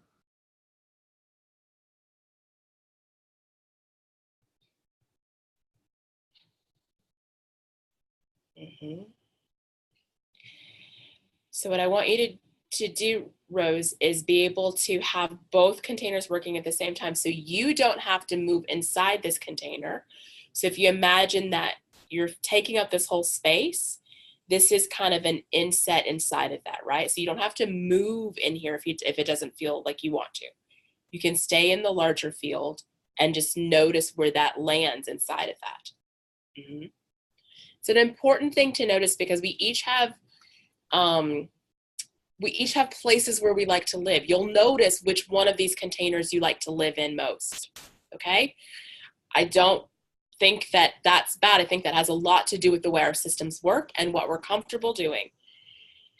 So what I want you to do, Rose, is be able to have both containers working at the same time so you don't have to move inside this container. So if you imagine that you're taking up this whole space, this is kind of an inset inside of that, right? So you don't have to move in here if it doesn't feel like you want to. You can stay in the larger field and just notice where that lands inside of that. It's an important thing to notice because we each have places where we like to live. You'll notice which one of these containers you like to live in most, okay? I don't think that that's bad. I think that has a lot to do with the way our systems work and what we're comfortable doing.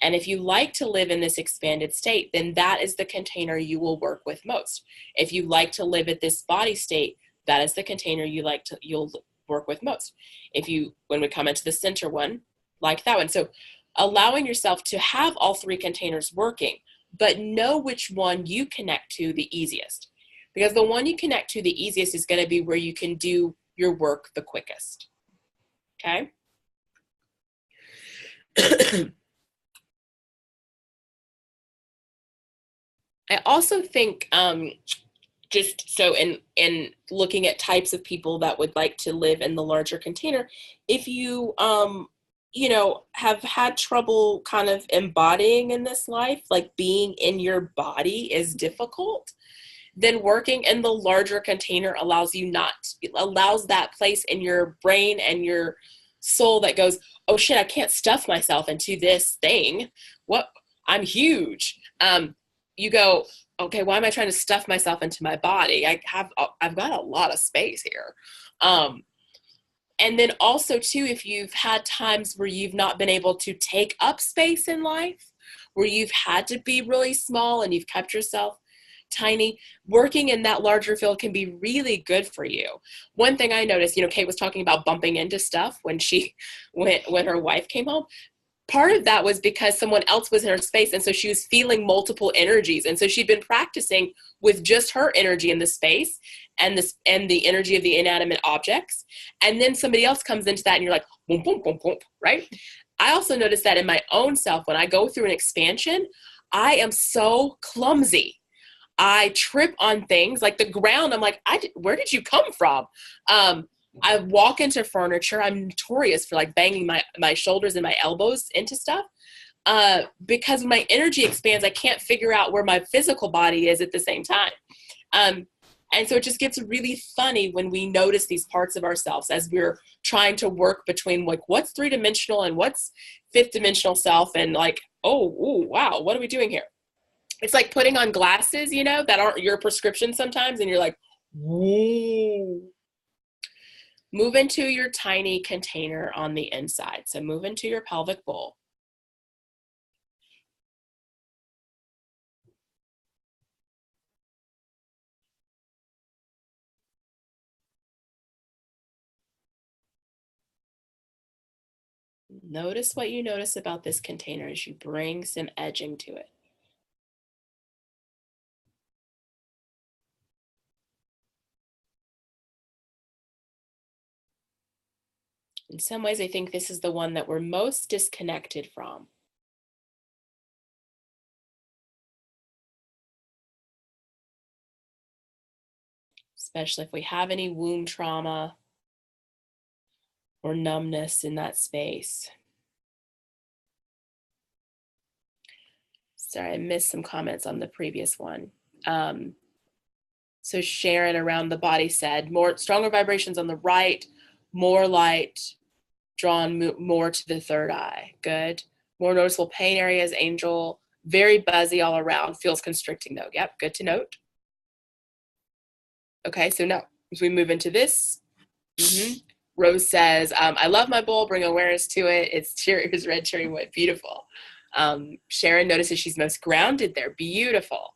And if you like to live in this expanded state, then that is the container you will work with most. If you like to live at this body state, that is the container you'll work with most. When we come into the center one, like that one. So allowing yourself to have all three containers working, but know which one you connect to the easiest. Because the one you connect to the easiest is going to be where you can do your work the quickest. Okay? I also think just so in looking at types of people that would like to live in the larger container, if you you know, have had trouble kind of embodying in this life, like being in your body is difficult, then working in the larger container allows that place in your brain and your soul that goes, oh shit, I can't stuff myself into this thing. What? I'm huge. You go, okay, why am I trying to stuff myself into my body? I've got a lot of space here. And then also too, if you've had times where you've not been able to take up space in life, where you've had to be really small and you've kept yourself tiny, working in that larger field can be really good for you. One thing I noticed, you know, Kate was talking about bumping into stuff when her wife came home. Part of that was because someone else was in her space, and so she was feeling multiple energies, and so she'd been practicing with just her energy in the space and the energy of the inanimate objects, and then somebody else comes into that and you're like boom boom boom boom, right? I also noticed that in my own self, when I go through an expansion, I am so clumsy. I trip on things like the ground. I'm like, where did you come from? I walk into furniture. I'm notorious for like banging my shoulders and my elbows into stuff. Because when my energy expands, I can't figure out where my physical body is at the same time. And so it just gets really funny when we notice these parts of ourselves as we're trying to work between like what's 3-dimensional and what's 5th-dimensional self, and like, oh, ooh, wow, what are we doing here? It's like putting on glasses, you know, that aren't your prescription sometimes, and you're like, whoa. Move into your tiny container on the inside. So move into your pelvic bowl. Notice what you notice about this container as you bring some edging to it. In some ways, I think this is the one that we're most disconnected from. Especially if we have any womb trauma or numbness in that space. Sorry, I missed some comments on the previous one. So Sharon around the body said, stronger vibrations on the right, more light drawn more to the third eye. Good. More noticeable pain areas, Angel. Very buzzy all around. Feels constricting though. Yep, good to note. Okay, so now as we move into this, Rose says, I love my bowl, bring awareness to it. It's red cherry wood, beautiful. Sharon notices she's most grounded there, beautiful.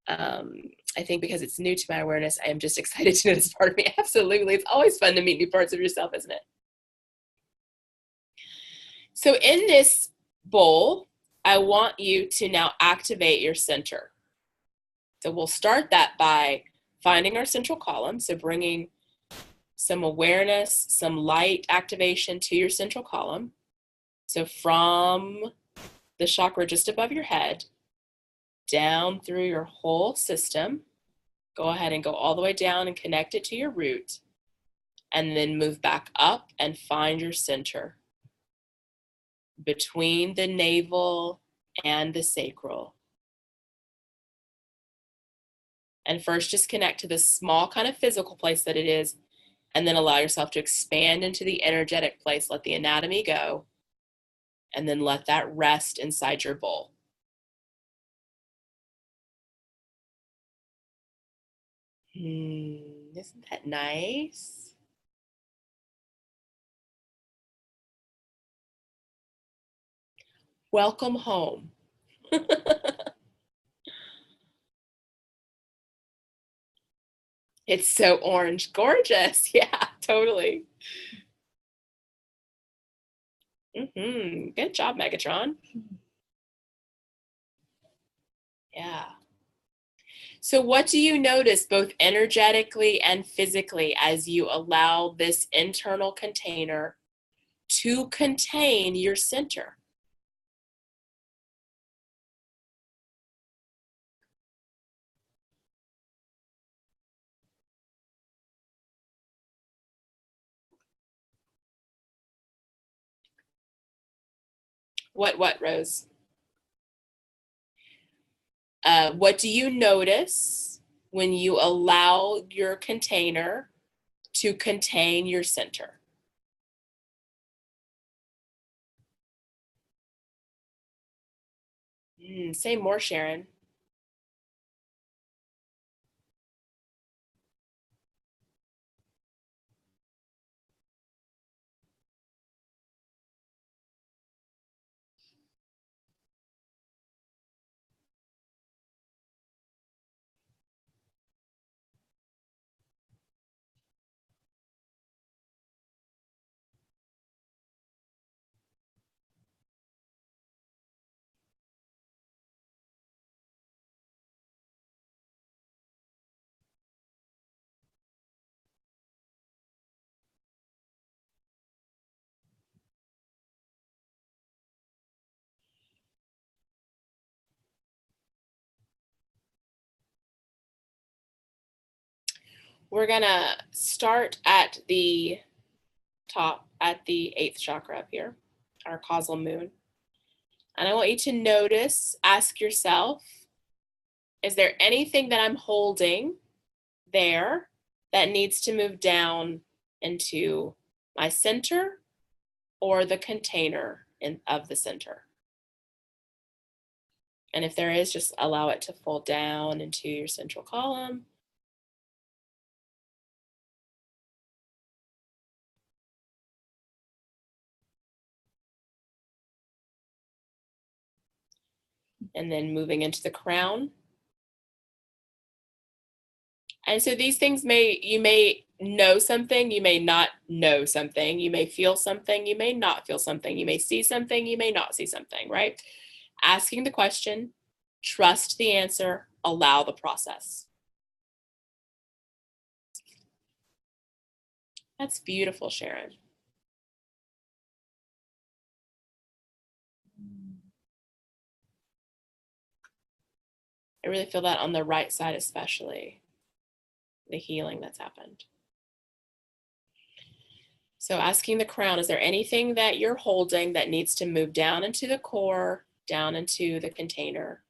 I think because it's new to my awareness, I am just excited to know this part of me. Absolutely, it's always fun to meet new parts of yourself, isn't it? So in this bowl, I want you to now activate your center. So we'll start that by finding our central column, so bringing some awareness, some light activation to your central column. So from the chakra just above your head, down through your whole system, go ahead and go all the way down and connect it to your root, and then move back up and find your center between the navel and the sacral. And first just connect to this small kind of physical place that it is, and then allow yourself to expand into the energetic place. Let the anatomy go, and then let that rest inside your bowl. Isn't that nice? Welcome home. It's so orange. Gorgeous. Yeah, totally. Good job, Megatron. Yeah. So what do you notice both energetically and physically as you allow this internal container to contain your center? What, Rose? What do you notice when you allow your container to contain your center? Say more, Sharon. We're gonna start at the top, at the 8th chakra up here, our causal moon. And I want you to notice, ask yourself, is there anything that I'm holding there that needs to move down into my center or the container of the center? And if there is, just allow it to fold down into your central column. And then moving into the crown. And so these things you may know something, you may not know something, you may feel something, you may not feel something, you may see something, you may not see something, right? Asking the question, trust the answer, allow the process. That's beautiful, Sharon. I really feel that on the right side especially, the healing that's happened. So asking the crown, is there anything that you're holding that needs to move down into the core, down into the container?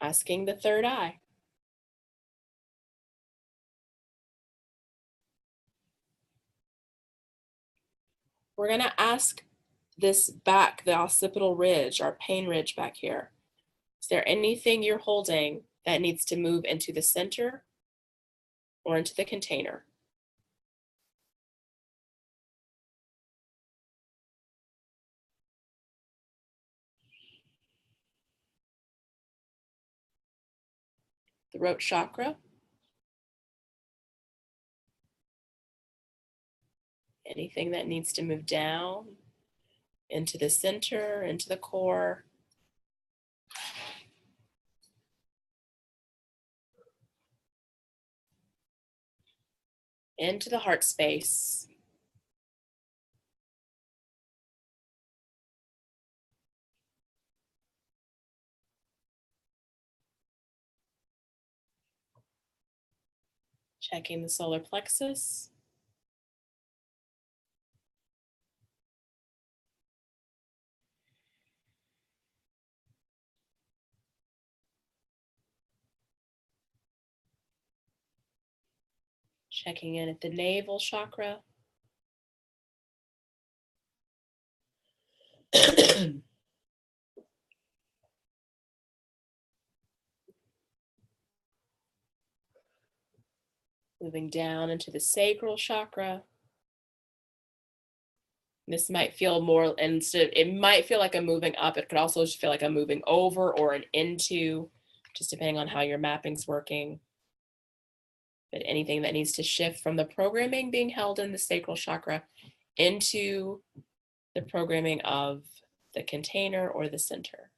Asking the third eye. We're going to ask this back, the occipital ridge, our pain ridge back here. Is there anything you're holding that needs to move into the center or into the container? Throat chakra. Anything that needs to move down into the center, into the core. Into the heart space. Checking the solar plexus. Checking in at the navel chakra. Moving down into the sacral chakra. This might feel more, instead, it might feel like I'm moving up. It could also just feel like I'm moving over or an into, just depending on how your mapping's working. But anything that needs to shift from the programming being held in the sacral chakra into the programming of the container or the center.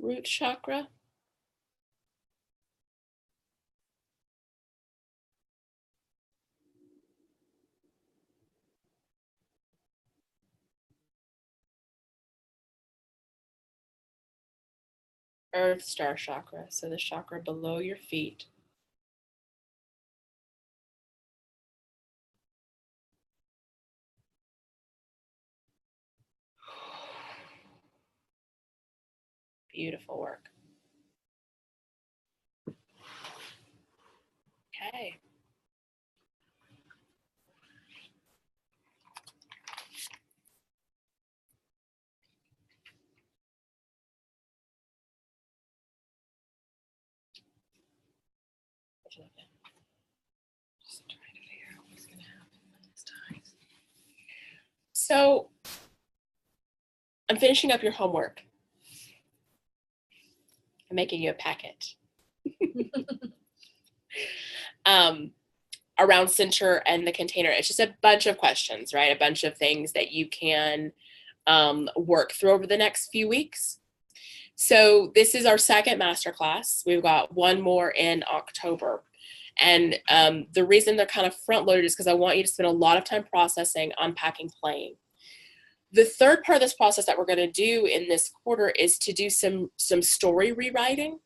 Root chakra. Earth Star Chakra, so the chakra below your feet. Beautiful work. Okay. Just trying to figure out what's going to happen when this ties. So I'm finishing up your homework. I'm making you a packet. Around center and the container. It's just a bunch of questions, right? A bunch of things that you can work through over the next few weeks. So this is our second masterclass. We've got one more in October. And the reason they're kind of front loaded is because I want you to spend a lot of time processing, unpacking, playing. The third part of this process that we're going to do in this quarter is to do some story rewriting.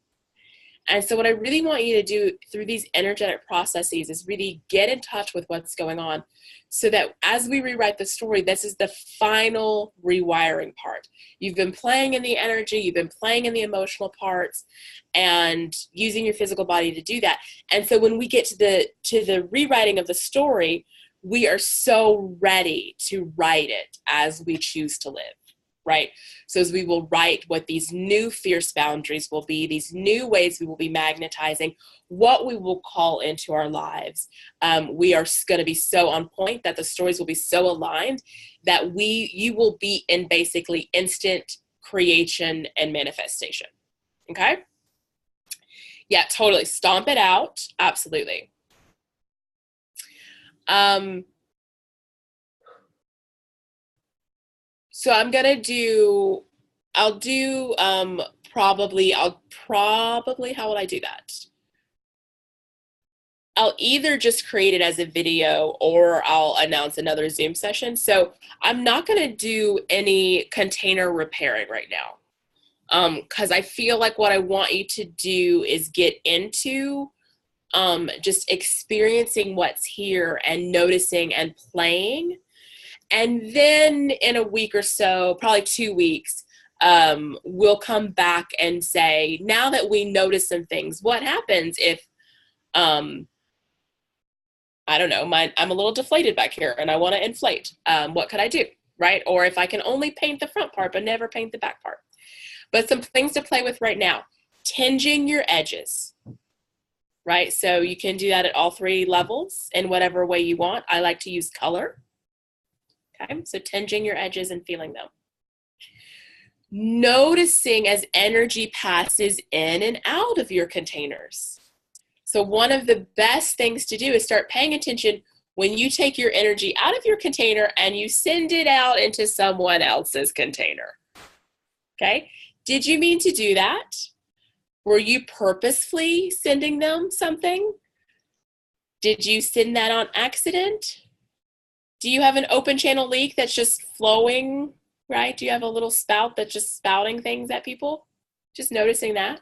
And so what I really want you to do through these energetic processes is really get in touch with what's going on so that as we rewrite the story, this is the final rewiring part. You've been playing in the energy, you've been playing in the emotional parts and using your physical body to do that. And so when we get to the rewriting of the story, we are so ready to write it as we choose to live. Right? So as we will write what these new fierce boundaries will be, these new ways we will be magnetizing, what we will call into our lives, we are going to be so on point that the stories will be so aligned that you will be in basically instant creation and manifestation. Okay? Yeah, totally. Stomp it out. Absolutely. So I'm gonna do, I'll probably, how will I do that? I'll either just create it as a video or I'll announce another Zoom session. So I'm not gonna do any container repairing right now. Because I feel like what I want you to do is get into just experiencing what's here and noticing and playing. And then in a week or so, probably 2 weeks, we'll come back and say, now that we notice some things, what happens if, I don't know, I'm a little deflated back here and I want to inflate. What could I do, right? Or if I can only paint the front part but never paint the back part. But some things to play with right now. Tinging your edges, right? So you can do that at all 3 levels in whatever way you want. I like to use color. Okay, so tinging your edges and feeling them. Noticing as energy passes in and out of your containers. So one of the best things to do is start paying attention when you take your energy out of your container and you send it out into someone else's container. Okay, did you mean to do that? Were you purposefully sending them something? Did you send that on accident? Do you have an open channel leak that's just flowing, right? Do you have a little spout that's just spouting things at people? Just noticing that.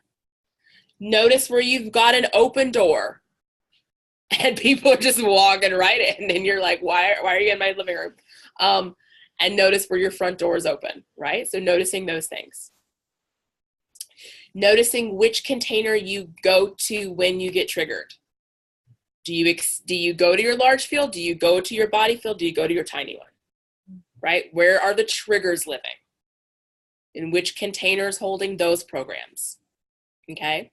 Notice where you've got an open door and people are just walking right in and you're like, why are you in my living room? And notice where your front door is open, right? So noticing those things. Noticing which container you go to when you get triggered. Do you go to your large field? Do you go to your body field? Do you go to your tiny one? Right? Where are the triggers living? In which containers holding those programs? Okay.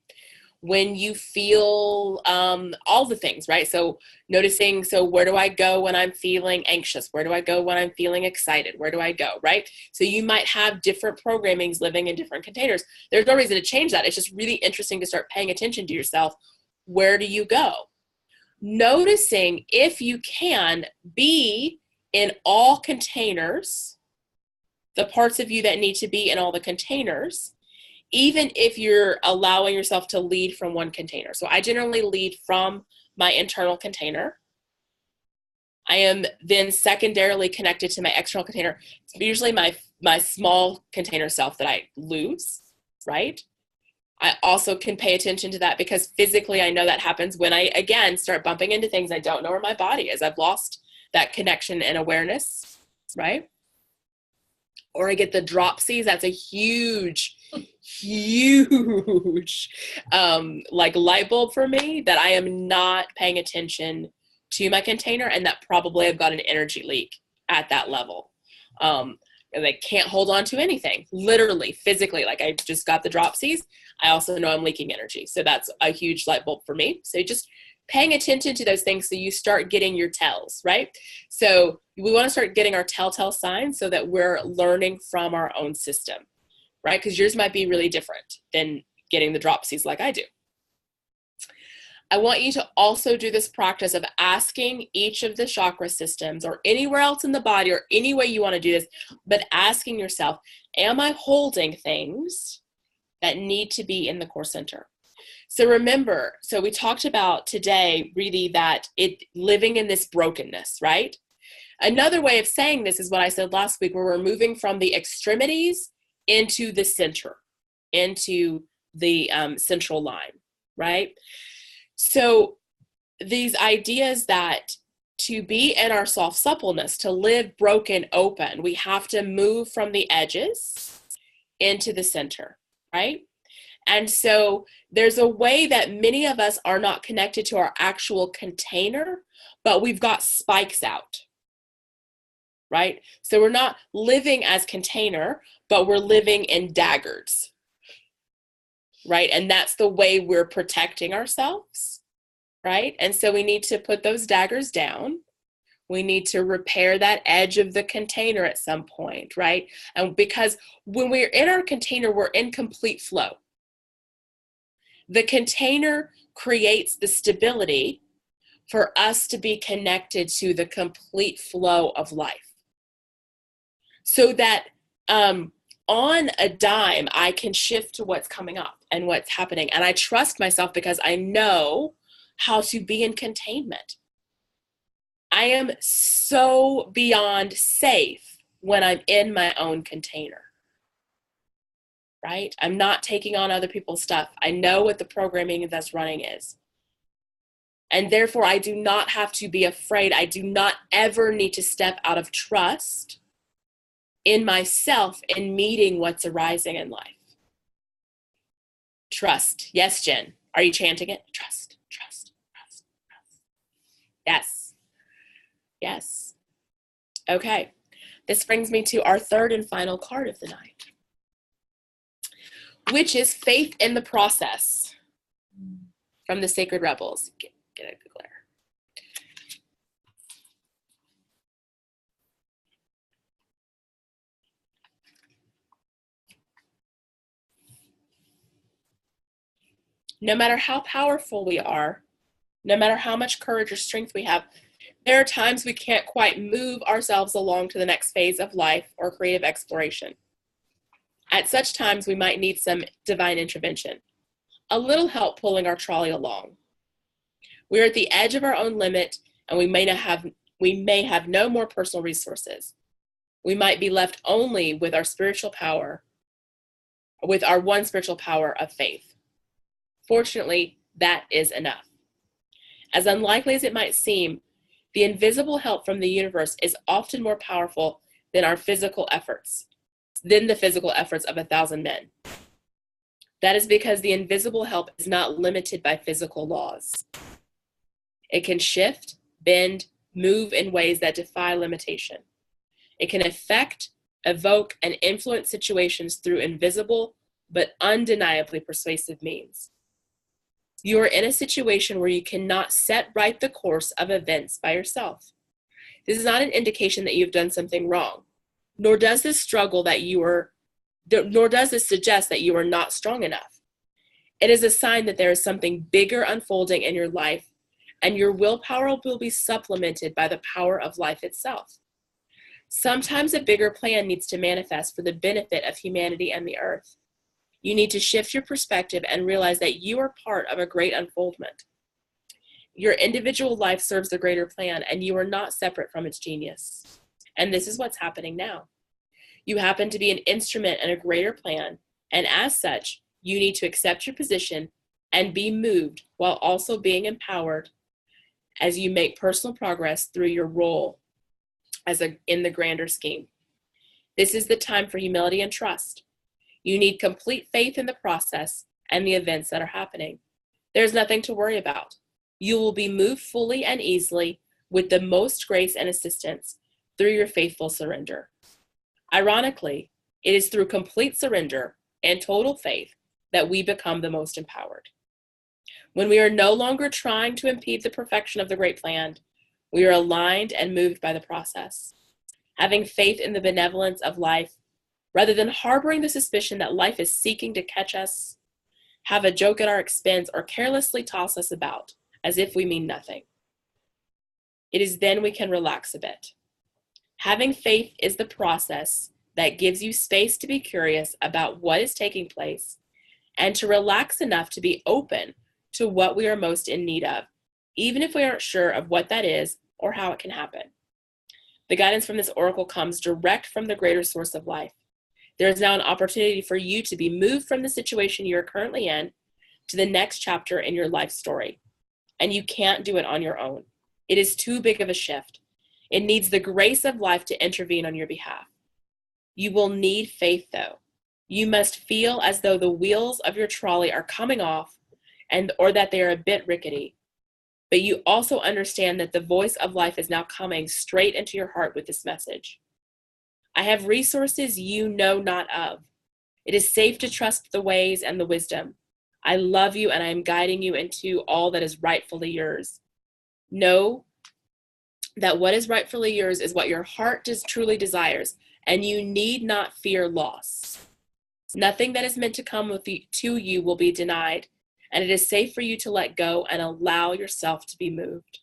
When you feel all the things, right? So noticing, so where do I go when I'm feeling anxious? Where do I go when I'm feeling excited? Where do I go, right? So you might have different programmings living in different containers. There's no reason to change that. It's just really interesting to start paying attention to yourself. Where do you go? Noticing if you can be in all containers, the parts of you that need to be in all the containers, even if you're allowing yourself to lead from one container. So I generally lead from my internal container. I am then secondarily connected to my external container. It's usually my small container self that I lose, right? I also can pay attention to that because physically I know that happens when I, again, start bumping into things I don't know where my body is. I've lost that connection and awareness, right? Or I get the dropsies. That's a huge like light bulb for me, that I am not paying attention to my container, and that probably I've got an energy leak at that level. They can't hold on to anything, literally, physically. Like, I just got the dropsies. I also know I'm leaking energy. So that's a huge light bulb for me. So just paying attention to those things so you start getting your tells, right? So we want to start getting our telltale signs so that we're learning from our own system, right? Because yours might be really different than getting the dropsies like I do. I want you to also do this practice of asking each of the chakra systems, or anywhere else in the body, or any way you want to do this, but asking yourself, am I holding things that need to be in the core center? So remember, so we talked about today really that living in this brokenness, right? Another way of saying this is what I said last week, where we're moving from the extremities into the center, into the central line, right? So these ideas that to be in our soft suppleness, to live broken open, we have to move from the edges into the center, right? And so there's a way that many of us are not connected to our actual container, but we've got spikes out, right? So we're not living as container, but we're living in daggers, right? And that's the way we're protecting ourselves, right? And so we need to put those daggers down. We need to repair that edge of the container at some point, right? And because when we're in our container, we're in complete flow. The container creates the stability for us to be connected to the complete flow of life. So that on a dime, I can shift to what's coming up and what's happening. And I trust myself because I know how to be in containment. I am so beyond safe when I'm in my own container, right? I'm not taking on other people's stuff. I know what the programming that's running is. And therefore, I do not have to be afraid. I do not ever need to step out of trust in myself in meeting what's arising in life. Trust. Yes, Jen. Are you chanting it? Trust, trust, trust, trust. Yes. Yes. Okay. This brings me to our third and final card of the night, which is faith in the process from the Sacred Rebels. Get a glare. No matter how powerful we are, no matter how much courage or strength we have, there are times we can't quite move ourselves along to the next phase of life or creative exploration. At such times, we might need some divine intervention, a little help pulling our trolley along. We're at the edge of our own limit, and we may have no more personal resources. We might be left only with our spiritual power, with our one spiritual power of faith. Fortunately, that is enough. As unlikely as it might seem, the invisible help from the universe is often more powerful than the physical efforts of 1,000 men. That is because the invisible help is not limited by physical laws. It can shift, bend, move in ways that defy limitation. It can affect, evoke, and influence situations through invisible but undeniably persuasive means. You are in a situation where you cannot set right the course of events by yourself. This is not an indication that you've done something wrong, nor does this suggest that you are not strong enough. It is a sign that there is something bigger unfolding in your life, and your willpower will be supplemented by the power of life itself. Sometimes a bigger plan needs to manifest for the benefit of humanity and the earth. You need to shift your perspective and realize that you are part of a great unfoldment. Your individual life serves the greater plan, and you are not separate from its genius. And this is what's happening now. You happen to be an instrument in a greater plan, and as such, You need to accept your position and be moved while also being empowered as you make personal progress through your role in the grander scheme. This is the time for humility and trust. You need complete faith in the process and the events that are happening. There's nothing to worry about. You will be moved fully and easily with the most grace and assistance through your faithful surrender. Ironically, it is through complete surrender and total faith that we become the most empowered. When we are no longer trying to impede the perfection of the great plan, we are aligned and moved by the process. Having faith in the benevolence of life, rather than harboring the suspicion that life is seeking to catch us, have a joke at our expense, or carelessly toss us about as if we mean nothing. It is then we can relax a bit. Having faith is the process that gives you space to be curious about what is taking place and to relax enough to be open to what we are most in need of, even if we aren't sure of what that is or how it can happen. The guidance from this oracle comes direct from the greater source of life. There is now an opportunity for you to be moved from the situation you are currently in to the next chapter in your life story. And you can't do it on your own. It is too big of a shift. It needs the grace of life to intervene on your behalf. You will need faith, though. You must feel as though the wheels of your trolley are coming off or that they are a bit rickety. But you also understand that the voice of life is now coming straight into your heart with this message. I have resources you know not of. It is safe to trust the ways and the wisdom. I love you and I am guiding you into all that is rightfully yours. Know that what is rightfully yours is what your heart truly desires, and you need not fear loss. Nothing that is meant to come to you will be denied, and it is safe for you to let go and allow yourself to be moved.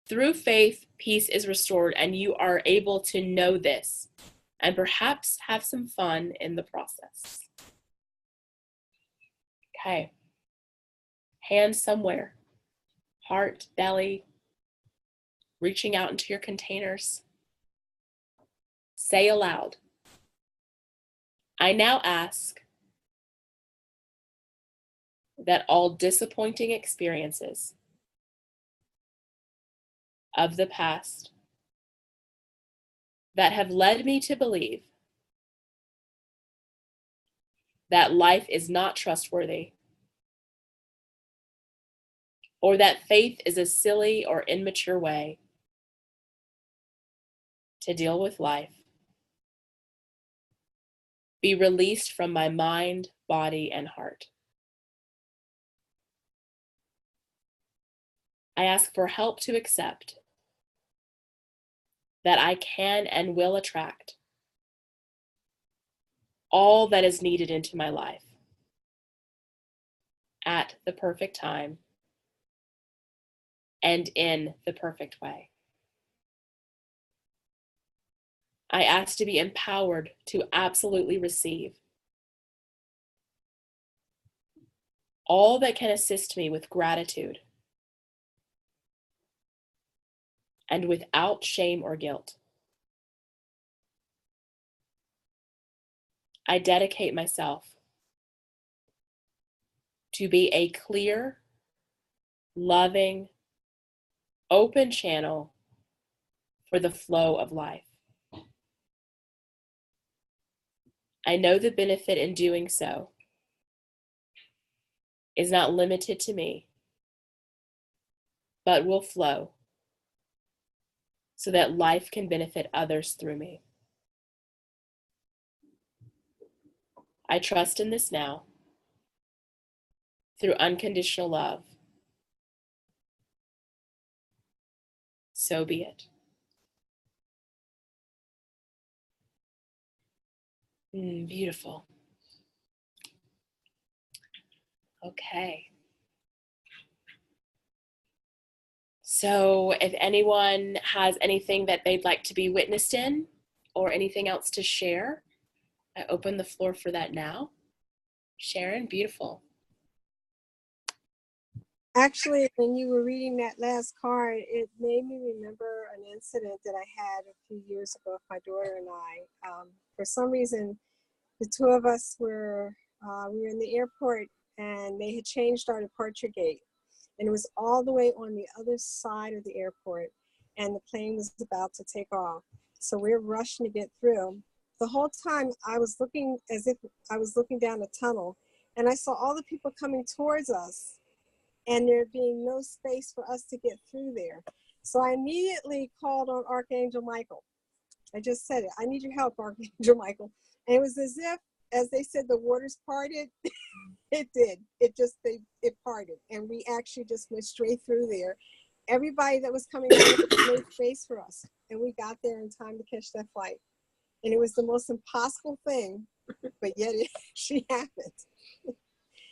Through faith, peace is restored, and you are able to know this and perhaps have some fun in the process. Okay. Hands somewhere. Heart, belly, reaching out into your containers. Say aloud, I now ask that all disappointing experiences of the past that have led me to believe that life is not trustworthy, or that faith is a silly or immature way to deal with life, be released from my mind, body, and heart. I ask for help to accept that I can and will attract all that is needed into my life at the perfect time and in the perfect way. I ask to be empowered to absolutely receive all that can assist me with gratitude and without shame or guilt. I dedicate myself to be a clear, loving, open channel for the flow of life. I know the benefit in doing so is not limited to me, but will flow so that life can benefit others through me. I trust in this now through unconditional love. So be it. Beautiful. Okay. So if anyone has anything that they'd like to be witnessed in or anything else to share, I open the floor for that now. Sharon, beautiful. Actually, when you were reading that last card, it made me remember an incident that I had a few years ago with my daughter and I. For some reason, the two of us were we were in the airport and they had changed our departure gate. And it was all the way on the other side of the airport. And the plane was about to take off. So we were rushing to get through. The whole time I was looking as if I was looking down a tunnel. And I saw all the people coming towards us. And there being no space for us to get through there. So I immediately called on Archangel Michael. I just said it. I need your help, Archangel Michael. And it was as if, as they said, the waters parted. It did. It parted. And we actually just went straight through there. Everybody that was coming out made space for us. And we got there in time to catch that flight. And it was the most impossible thing, but yet it actually happened.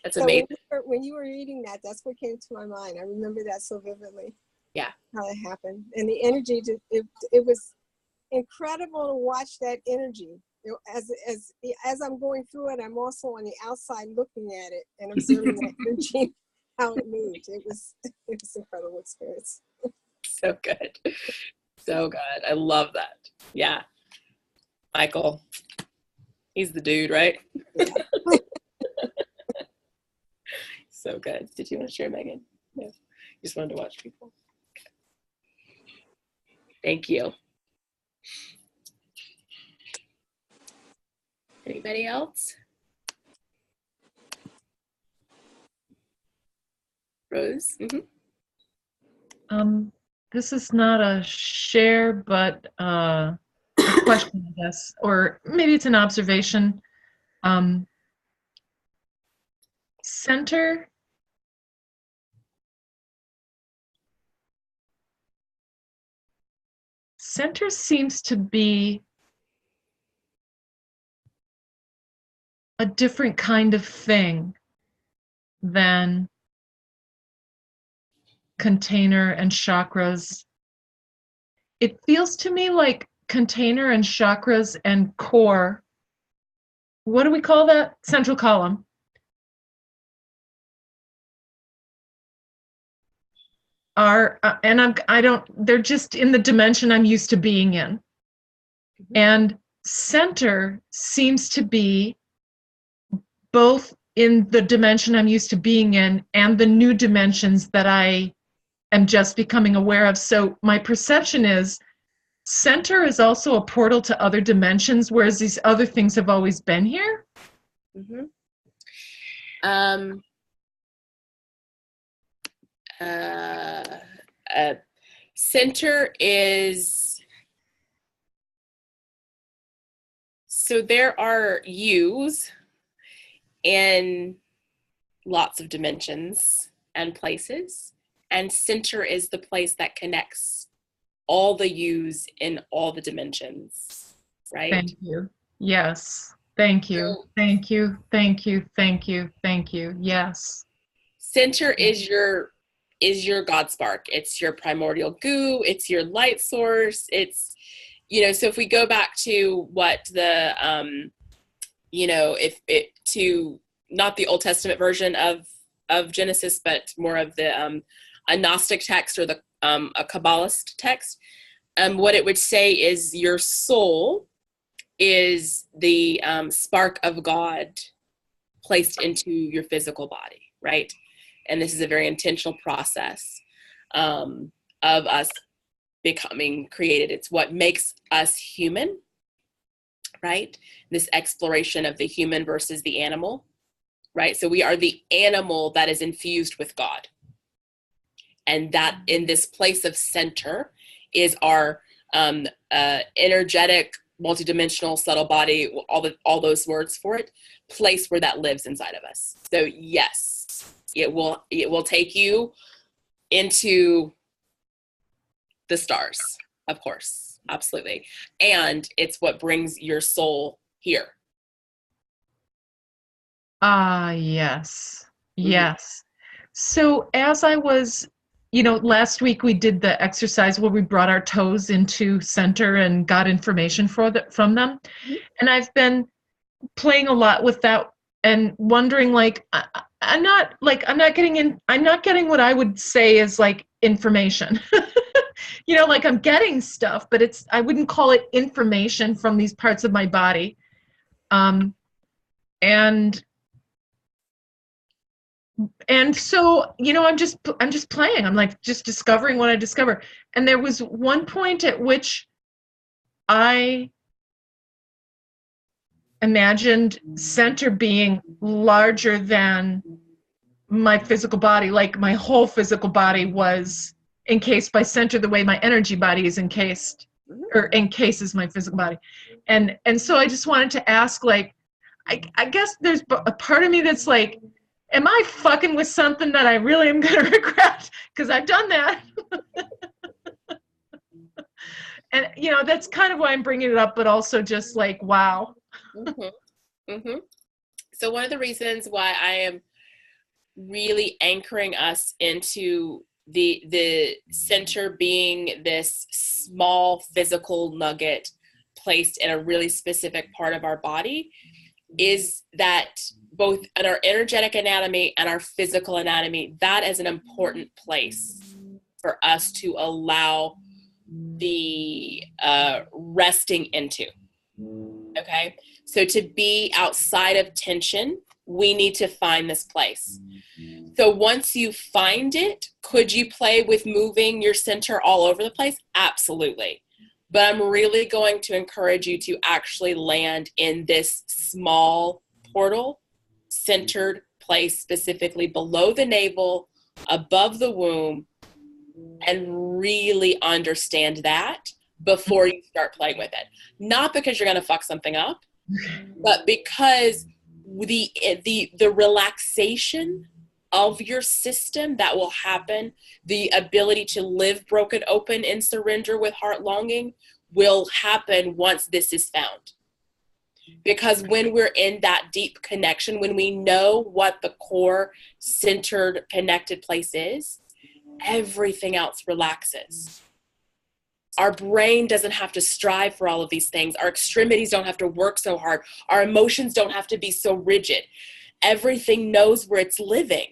That's so amazing. when you were reading that, that's what came to my mind. I remember that so vividly. Yeah. How it happened. And the energy, it was incredible to watch that energy. As I'm going through it, I'm also on the outside looking at it and observing that energy, how it moved. It was an incredible experience. So good. So good. I love that. Yeah. Michael, he's the dude, right? Yeah. So good. Did you want to share, Megan? No. You just wanted to watch people. Okay. Thank you. Anybody else? Rose? Mm-hmm. This is not a share, but a question, I guess, or maybe it's an observation. Center seems to be a different kind of thing than container and chakras. It feels to me like container and chakras and core, what do we call that? Central column. Are they're just in the dimension I'm used to being in. And center seems to be both in the dimension I'm used to being in and the new dimensions that I am just becoming aware of. So my perception is center is also a portal to other dimensions, whereas these other things have always been here. Mm-hmm. Center is, so there are yous in lots of dimensions and places, and center is the place that connects all the yous in all the dimensions, right? Thank you. Yes. Thank you. Thank you. Thank you. Thank you. Thank you. Yes. Center is your God spark. It's your primordial goo. It's your light source. It's, so if we go back to what the, to not the Old Testament version of Genesis, but more of the a Gnostic text or a Kabbalist text, what it would say is your soul is the spark of God placed into your physical body, right? And this is a very intentional process of us becoming created. It's what makes us human, right? This exploration of the human versus the animal, right? So we are the animal that is infused with God. And that in this place of center is our energetic, multidimensional, subtle body, all those words for it, place where that lives inside of us. So yes, it will take you into the stars, of course, absolutely. And it's what brings your soul here. Yes. Yes. So as I was, last week we did the exercise where we brought our toes into center and got information from them. And I've been playing a lot with that and wondering, I'm not getting what I would say is like information. I'm getting stuff, but I wouldn't call it information from these parts of my body. And and so, you know, I'm just playing. I'm like just discovering what I discover. And there was one point at which I imagined center being larger than my physical body, like my whole physical body was encased by center the way my energy body is encased or encases my physical body. And so I just wanted to ask, like, I guess there's a part of me that's like, am I fucking with something that I really am going to regret? Because I've done that. And, you know, that's kind of why I'm bringing it up, but also just like, wow. So one of the reasons why I am really anchoring us into the center being this small physical nugget placed in a really specific part of our body is that both in our energetic anatomy and our physical anatomy, that is an important place for us to allow the resting into. Okay, so to be outside of tension, we need to find this place. So once you find it, could you play with moving your center all over the place? Absolutely. But I'm really going to encourage you to actually land in this small portal, centered place, specifically below the navel, above the womb, and really understand that before you start playing with it. Not because you're going to fuck something up, but because the relaxation of your system that will happen, the ability to live broken open in surrender with heart longing will happen once this is found. Because when we're in that deep connection, when we know what the core centered connected place is, everything else relaxes. Our brain doesn't have to strive for all of these things. Our extremities don't have to work so hard. Our emotions don't have to be so rigid. Everything knows where it's living.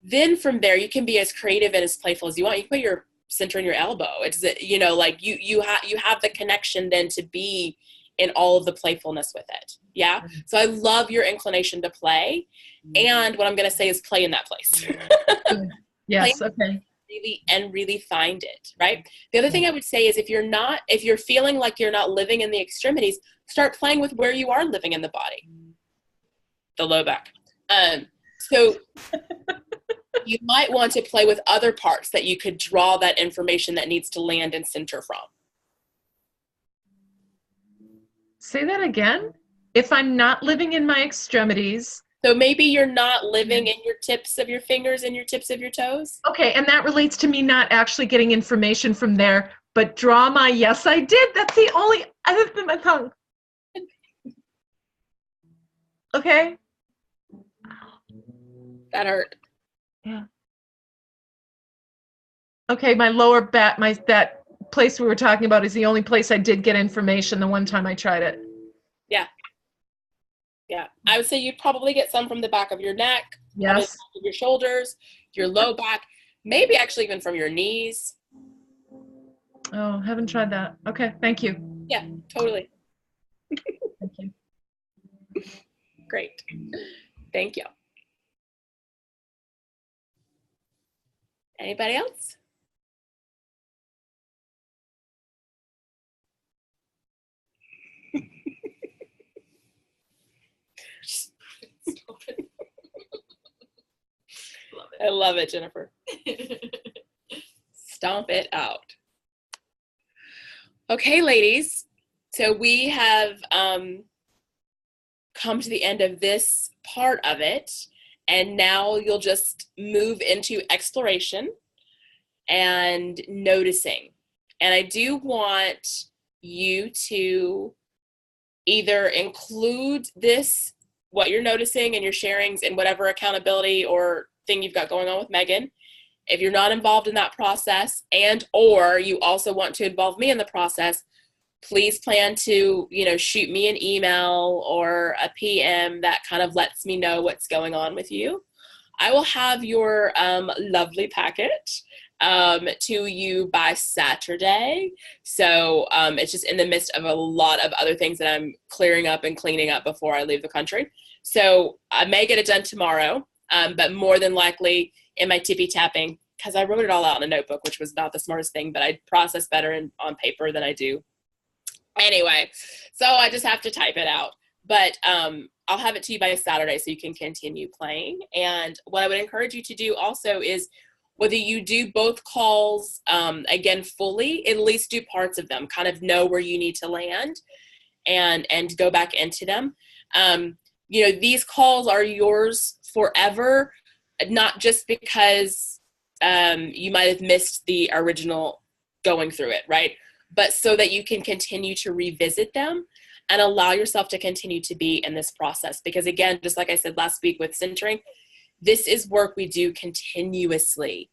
Then from there, you can be as creative and as playful as you want. You can put your center in your elbow. It's, you know, like you have the connection then to be in all of the playfulness with it. Yeah. So I love your inclination to play. And what I'm going to say is play in that place. Yes. Okay. Really find it. Right. The other thing I would say is if you're feeling like you're not living in the extremities, start playing with where you are living in the body. The low back. So you might want to play with other parts that you could draw that information that needs to land and center from. Say that again. If I'm not living in my extremities. So maybe you're not living in your tips of your fingers and your tips of your toes. Okay, and that relates to me not actually getting information from there, but draw my, yes, I did. That's the only, other than my tongue. Okay. That hurt. Yeah. Okay, my lower back, that place we were talking about is the only place I did get information the one time I tried it. Yeah. Yeah. I would say you'd probably get some from the back of your neck, yes, of your shoulders, your low back, maybe actually even from your knees. Oh, haven't tried that. Okay, thank you. Yeah, totally. Thank you. Great. Thank you. Anybody else? I love it, Jennifer. Stomp it out. Okay, ladies. So we have come to the end of this part of it. And now you'll just move into exploration and noticing. And I do want you to either include this, what you're noticing and your sharings in whatever accountability or thing you've got going on with Megan. If you're not involved in that process and or you also want to involve me in the process, please plan to, shoot me an email or a PM that kind of lets me know what's going on with you. I will have your lovely packet to you by Saturday. So it's just in the midst of a lot of other things that I'm clearing up and cleaning up before I leave the country. So I may get it done tomorrow. But more than likely in my tippy tapping, because I wrote it all out in a notebook, which was not the smartest thing, but I process better on paper than I do. Anyway, so I just have to type it out. But I'll have it to you by Saturday so you can continue playing. And what I would encourage you to do also is, whether you do both calls, again, fully, at least do parts of them, kind of know where you need to land and go back into them. These calls are yours forever, not just because you might have missed the original going through it, right? But so that you can continue to revisit them and allow yourself to continue to be in this process. Because again, just like I said last week with centering, this is work we do continuously.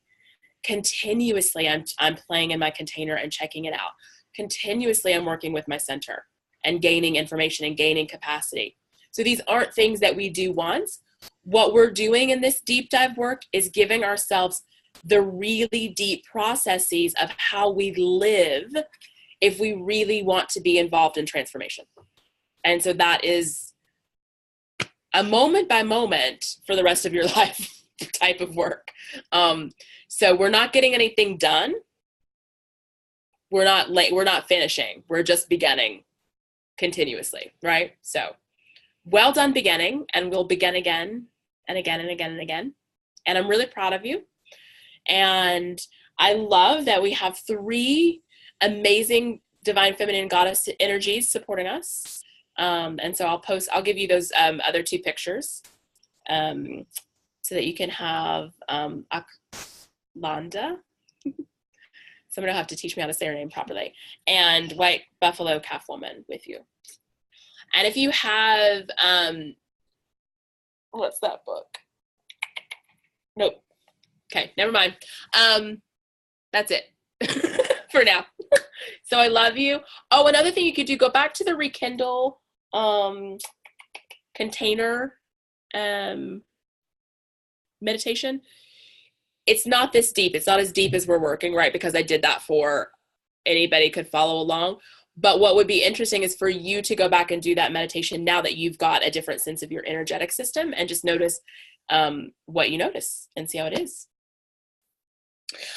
Continuously, I'm playing in my container and checking it out. Continuously, I'm working with my center and gaining information and gaining capacity. So these aren't things that we do once. What we're doing in this deep dive work is giving ourselves the really deep processes of how we live if we really want to be involved in transformation. And so that is a moment by moment for the rest of your life type of work. So we're not getting anything done. We're not finishing. We're just beginning continuously, right? So well done beginning, and we'll begin again and again and again and again. And I'm really proud of you. And I love that we have 3 amazing divine feminine goddess energies supporting us. And so I'll give you those other 2 pictures so that you can have Aklanda. Someone will have to teach me how to say her name properly. And White Buffalo Calf Woman with you. And if you have, what's that book? Nope. Okay, never mind. That's it for now. So I love you. Oh, another thing you could do, go back to the Rekindle container meditation. It's not this deep. It's not as deep as we're working, right? Because I did that for anybody could follow along. But what would be interesting is for you to go back and do that meditation now that you've got a different sense of your energetic system, and just notice what you notice and see how it is.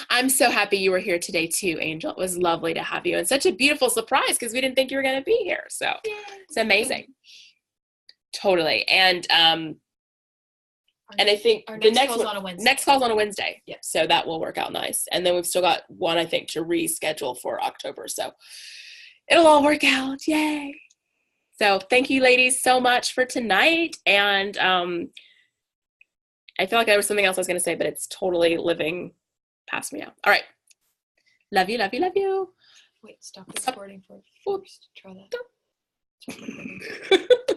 I'm so happy you were here today too, Angel. It was lovely to have you, and such a beautiful surprise because we didn't think you were going to be here. So it's amazing. Totally. And I think the next call's on a Wednesday. Next call's on a Wednesday. Yep. So that will work out nice. And then we've still got one, I think, to reschedule for October. So it'll all work out. Yay. So thank you, ladies, so much for tonight. And I feel like there was something else I was going to say, but it's totally living past me now. All right. Love you, love you, love you. Wait, stop recording for first. Try that.